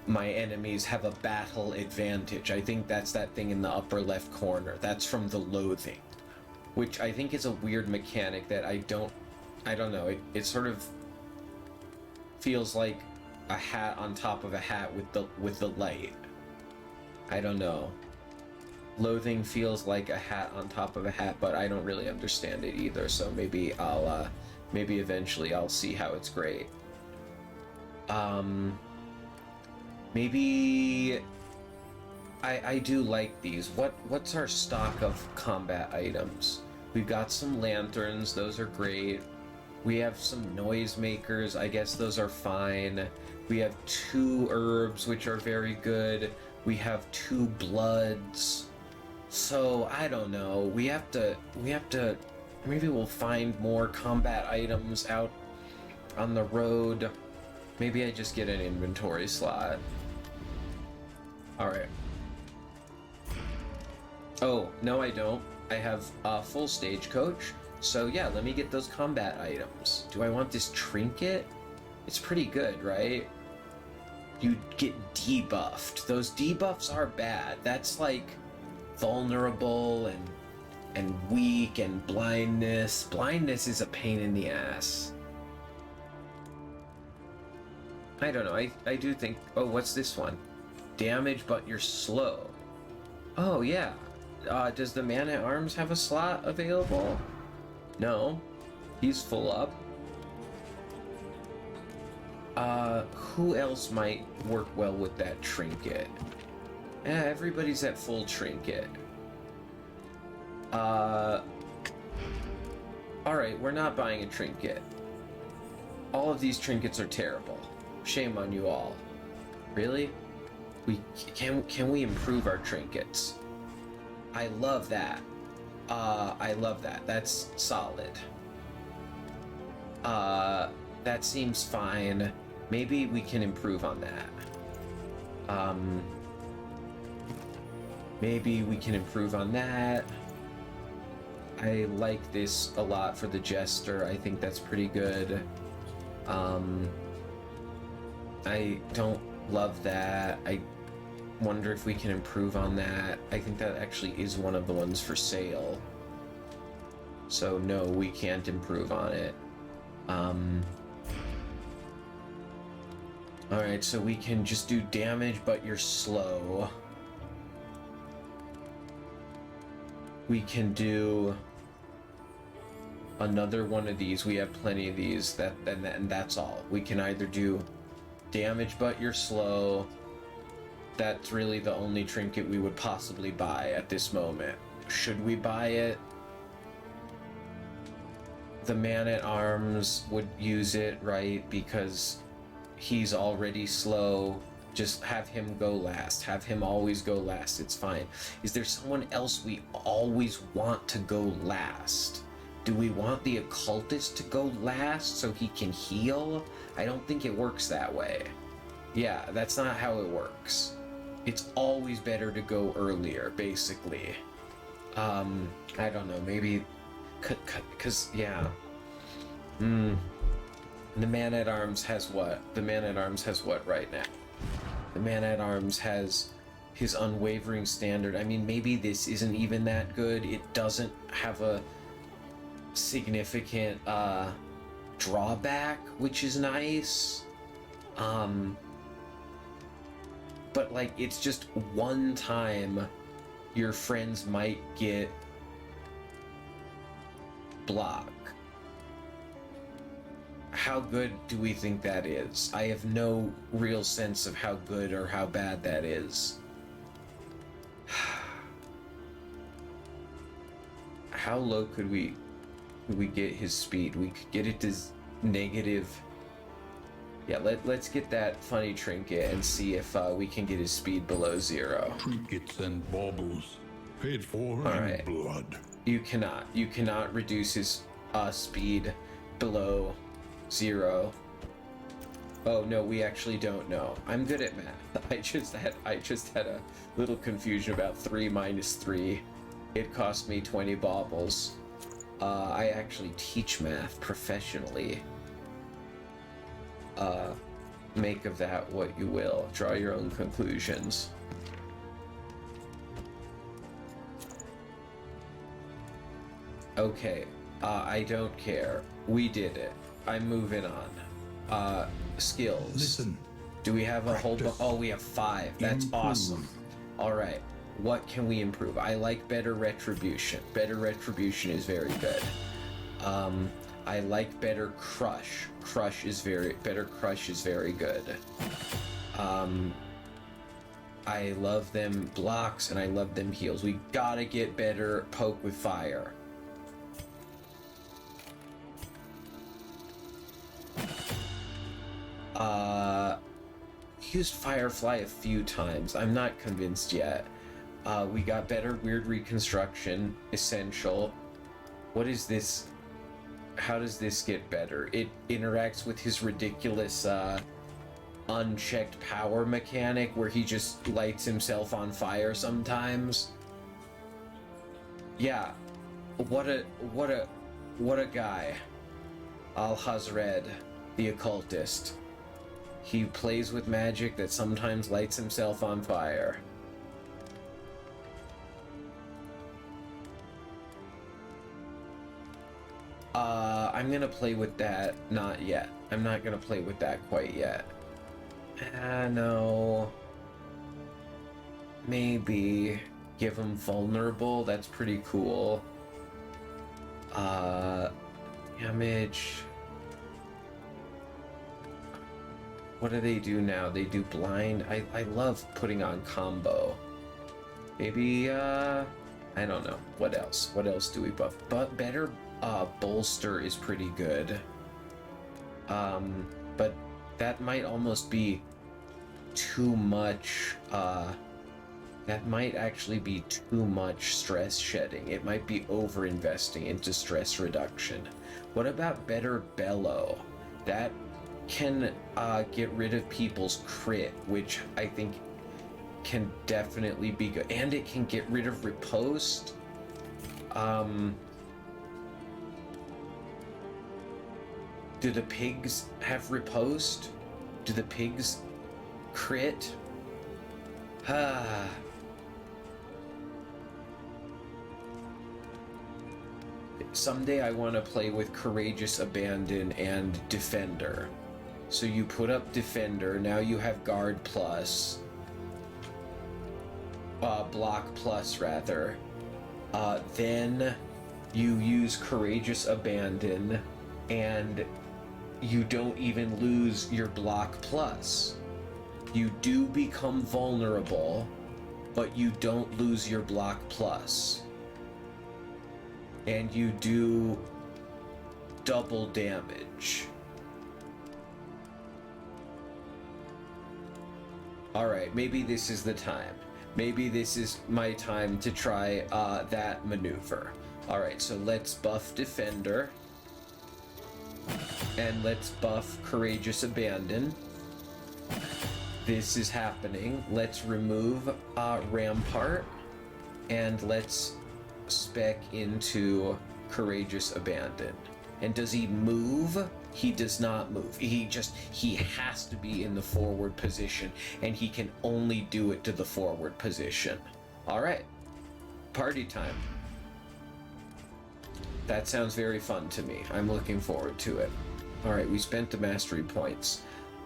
my enemies have a battle advantage. I think that's that thing in the upper left corner. That's from the loathing, which I think is a weird mechanic that I don't know. It sort of feels like a hat on top of a hat with the light. I don't know. Loathing feels like a hat on top of a hat, but I don't really understand it either, so maybe maybe eventually I'll see how it's great. Maybe I do like these. What's our stock of combat items? We've got some lanterns, those are great. We have some noisemakers, I guess those are fine. We have 2 herbs, which are very good. We have 2 bloods. So, I don't know. We have to, maybe we'll find more combat items out on the road. Maybe I just get an inventory slot. Alright. Oh, no I don't. I have a full stagecoach. So yeah, let me get those combat items. Do I want this trinket? It's pretty good, right? You get debuffed. Those debuffs are bad. That's like vulnerable and weak and blindness. Blindness is a pain in the ass. I don't know. I do think... Oh, what's this one? Damage, but you're slow. Oh, yeah. Does the man-at-arms have a slot available? No. He's full up. Who else might work well with that trinket? Everybody's at full trinket. Alright, we're not buying a trinket. All of these trinkets are terrible. Shame on you all. Really? Can we improve our trinkets? I love that. I love that. That's solid. That seems fine. Maybe we can improve on that. Maybe we can improve on that. I like this a lot for the Jester. I think that's pretty good. I don't love that. I wonder if we can improve on that. I think that actually is one of the ones for sale. So no, we can't improve on it. Alright, so we can just do damage, but you're slow. We can do another one of these. We have plenty of these, and that's all. We can either do damage, but you're slow. That's really the only trinket we would possibly buy at this moment. Should we buy it? The man-at-arms would use it, right? Because he's already slow. Just have him go last. Have him always go last. It's fine. Is there someone else we always want to go last? Do we want the Occultist to go last so he can heal? I don't think it works that way. Yeah, that's not how it works. It's always better to go earlier, basically. I don't know, maybe... Cause, yeah. The Man-at-Arms has what? The Man-at-Arms has what right now? The Man-at-Arms has his unwavering standard. I mean, maybe this isn't even that good. It doesn't have a significant drawback, which is nice. But like, it's just one time your friends might get block. How good do we think that is? I have no real sense of how good or how bad that is. How low could we get his speed? We could get it to negative. Yeah, let's get that funny trinket and see if we can get his speed below 0. Trinkets and baubles, paid for All in right. blood. You cannot reduce his speed below 0. Oh no, we actually don't know. I'm good at math. I just had a little confusion about 3 minus 3. It cost me 20 baubles. I actually teach math professionally. Make of that what you will. Draw your own conclusions. Okay, I don't care. We did it. I'm moving on. Skills. Listen. Do we have a whole Practice. Oh, we have 5. That's Improve. awesome. Alright. What can we improve? I like better retribution. Better retribution is very good. I like better crush. Better crush is very good. I love them blocks and I love them heals. We gotta get better poke with fire. Used Firefly a few times. I'm not convinced yet. We got better Wyrd Reconstruction, essential. What is this? How does this get better? It interacts with his ridiculous unchecked power mechanic where he just lights himself on fire sometimes. Yeah. What a guy. Alhazred, the Occultist. He plays with magic that sometimes lights himself on fire. I'm gonna play with that. Not yet. I'm not gonna play with that quite yet. No. Maybe give him vulnerable. That's pretty cool. Damage. What do they do now? They do blind. I love putting on combo. Maybe, I don't know. What else? What else do we buff? But better bolster is pretty good. But that might almost be too much. That might actually be too much stress shedding. It might be over investing into stress reduction. What about better bellow? That can get rid of people's crit, which I think can definitely be good. And it can get rid of riposte. Do the pigs have riposte? Do the pigs crit? Someday I want to play with Courageous Abandon and Defender. So you put up Defender, now you have Guard plus. Block plus, rather. Then you use Courageous Abandon, and you don't even lose your block plus. You do become vulnerable, but you don't lose your block plus. And you do double damage. Alright, maybe this is the time. Maybe this is my time to try that maneuver. Alright, so let's buff Defender. And let's buff Courageous Abandon. this is happening. Let's remove Rampart, and let's spec into Courageous Abandon. And does he move? He does not move. He has to be in the forward position, and he can only do it to the forward position. All right, party time. That sounds very fun to me. I'm looking forward to it. All right, we spent the mastery points.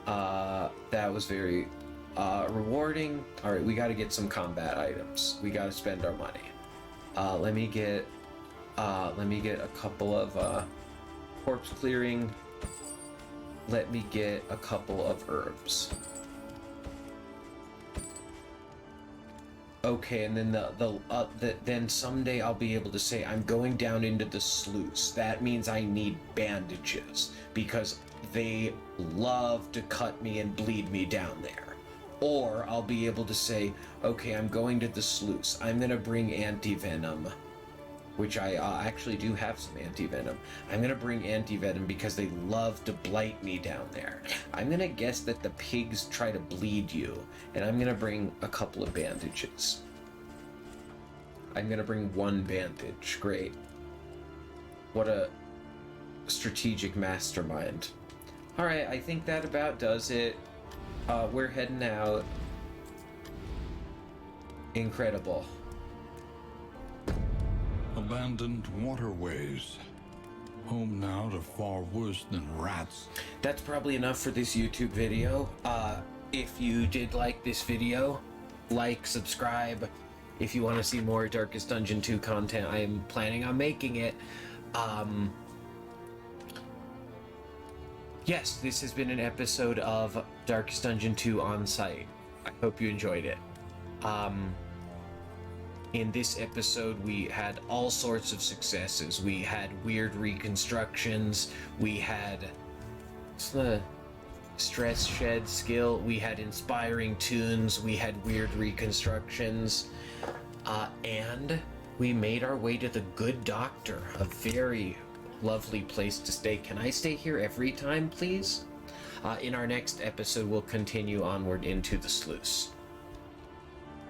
That was very rewarding. All right, we got to get some combat items. We got to spend our money. Let me get a couple of corpse clearing. Let me get a couple of herbs. Okay, and then then someday I'll be able to say I'm going down into the sluice. That means I need bandages because they love to cut me and bleed me down there. Or I'll be able to say, okay, I'm going to the sluice. I'm gonna bring anti-venom, which I actually do have some anti-venom. I'm gonna bring anti-venom because they love to blight me down there. I'm gonna guess that the pigs try to bleed you, and I'm gonna bring a couple of bandages. I'm gonna bring one bandage. Great. What a strategic mastermind. All right, I think that about does it. We're heading out. Incredible. Abandoned waterways. Home now to far worse than rats. That's probably enough for this YouTube video. If you did like this video, like, subscribe. If you want to see more Darkest Dungeon 2 content, I am planning on making it. Yes, this has been an episode of Darkest Dungeon 2 on site. I hope you enjoyed it. In this episode, we had all sorts of successes. We had Wyrd Reconstructions, we had Stress Shed skill, we had Inspiring Tunes, we had Wyrd Reconstructions, and we made our way to the Good Doctor, a very lovely place to stay. Can I stay here every time, please? In our next episode, we'll continue onward into the sluice.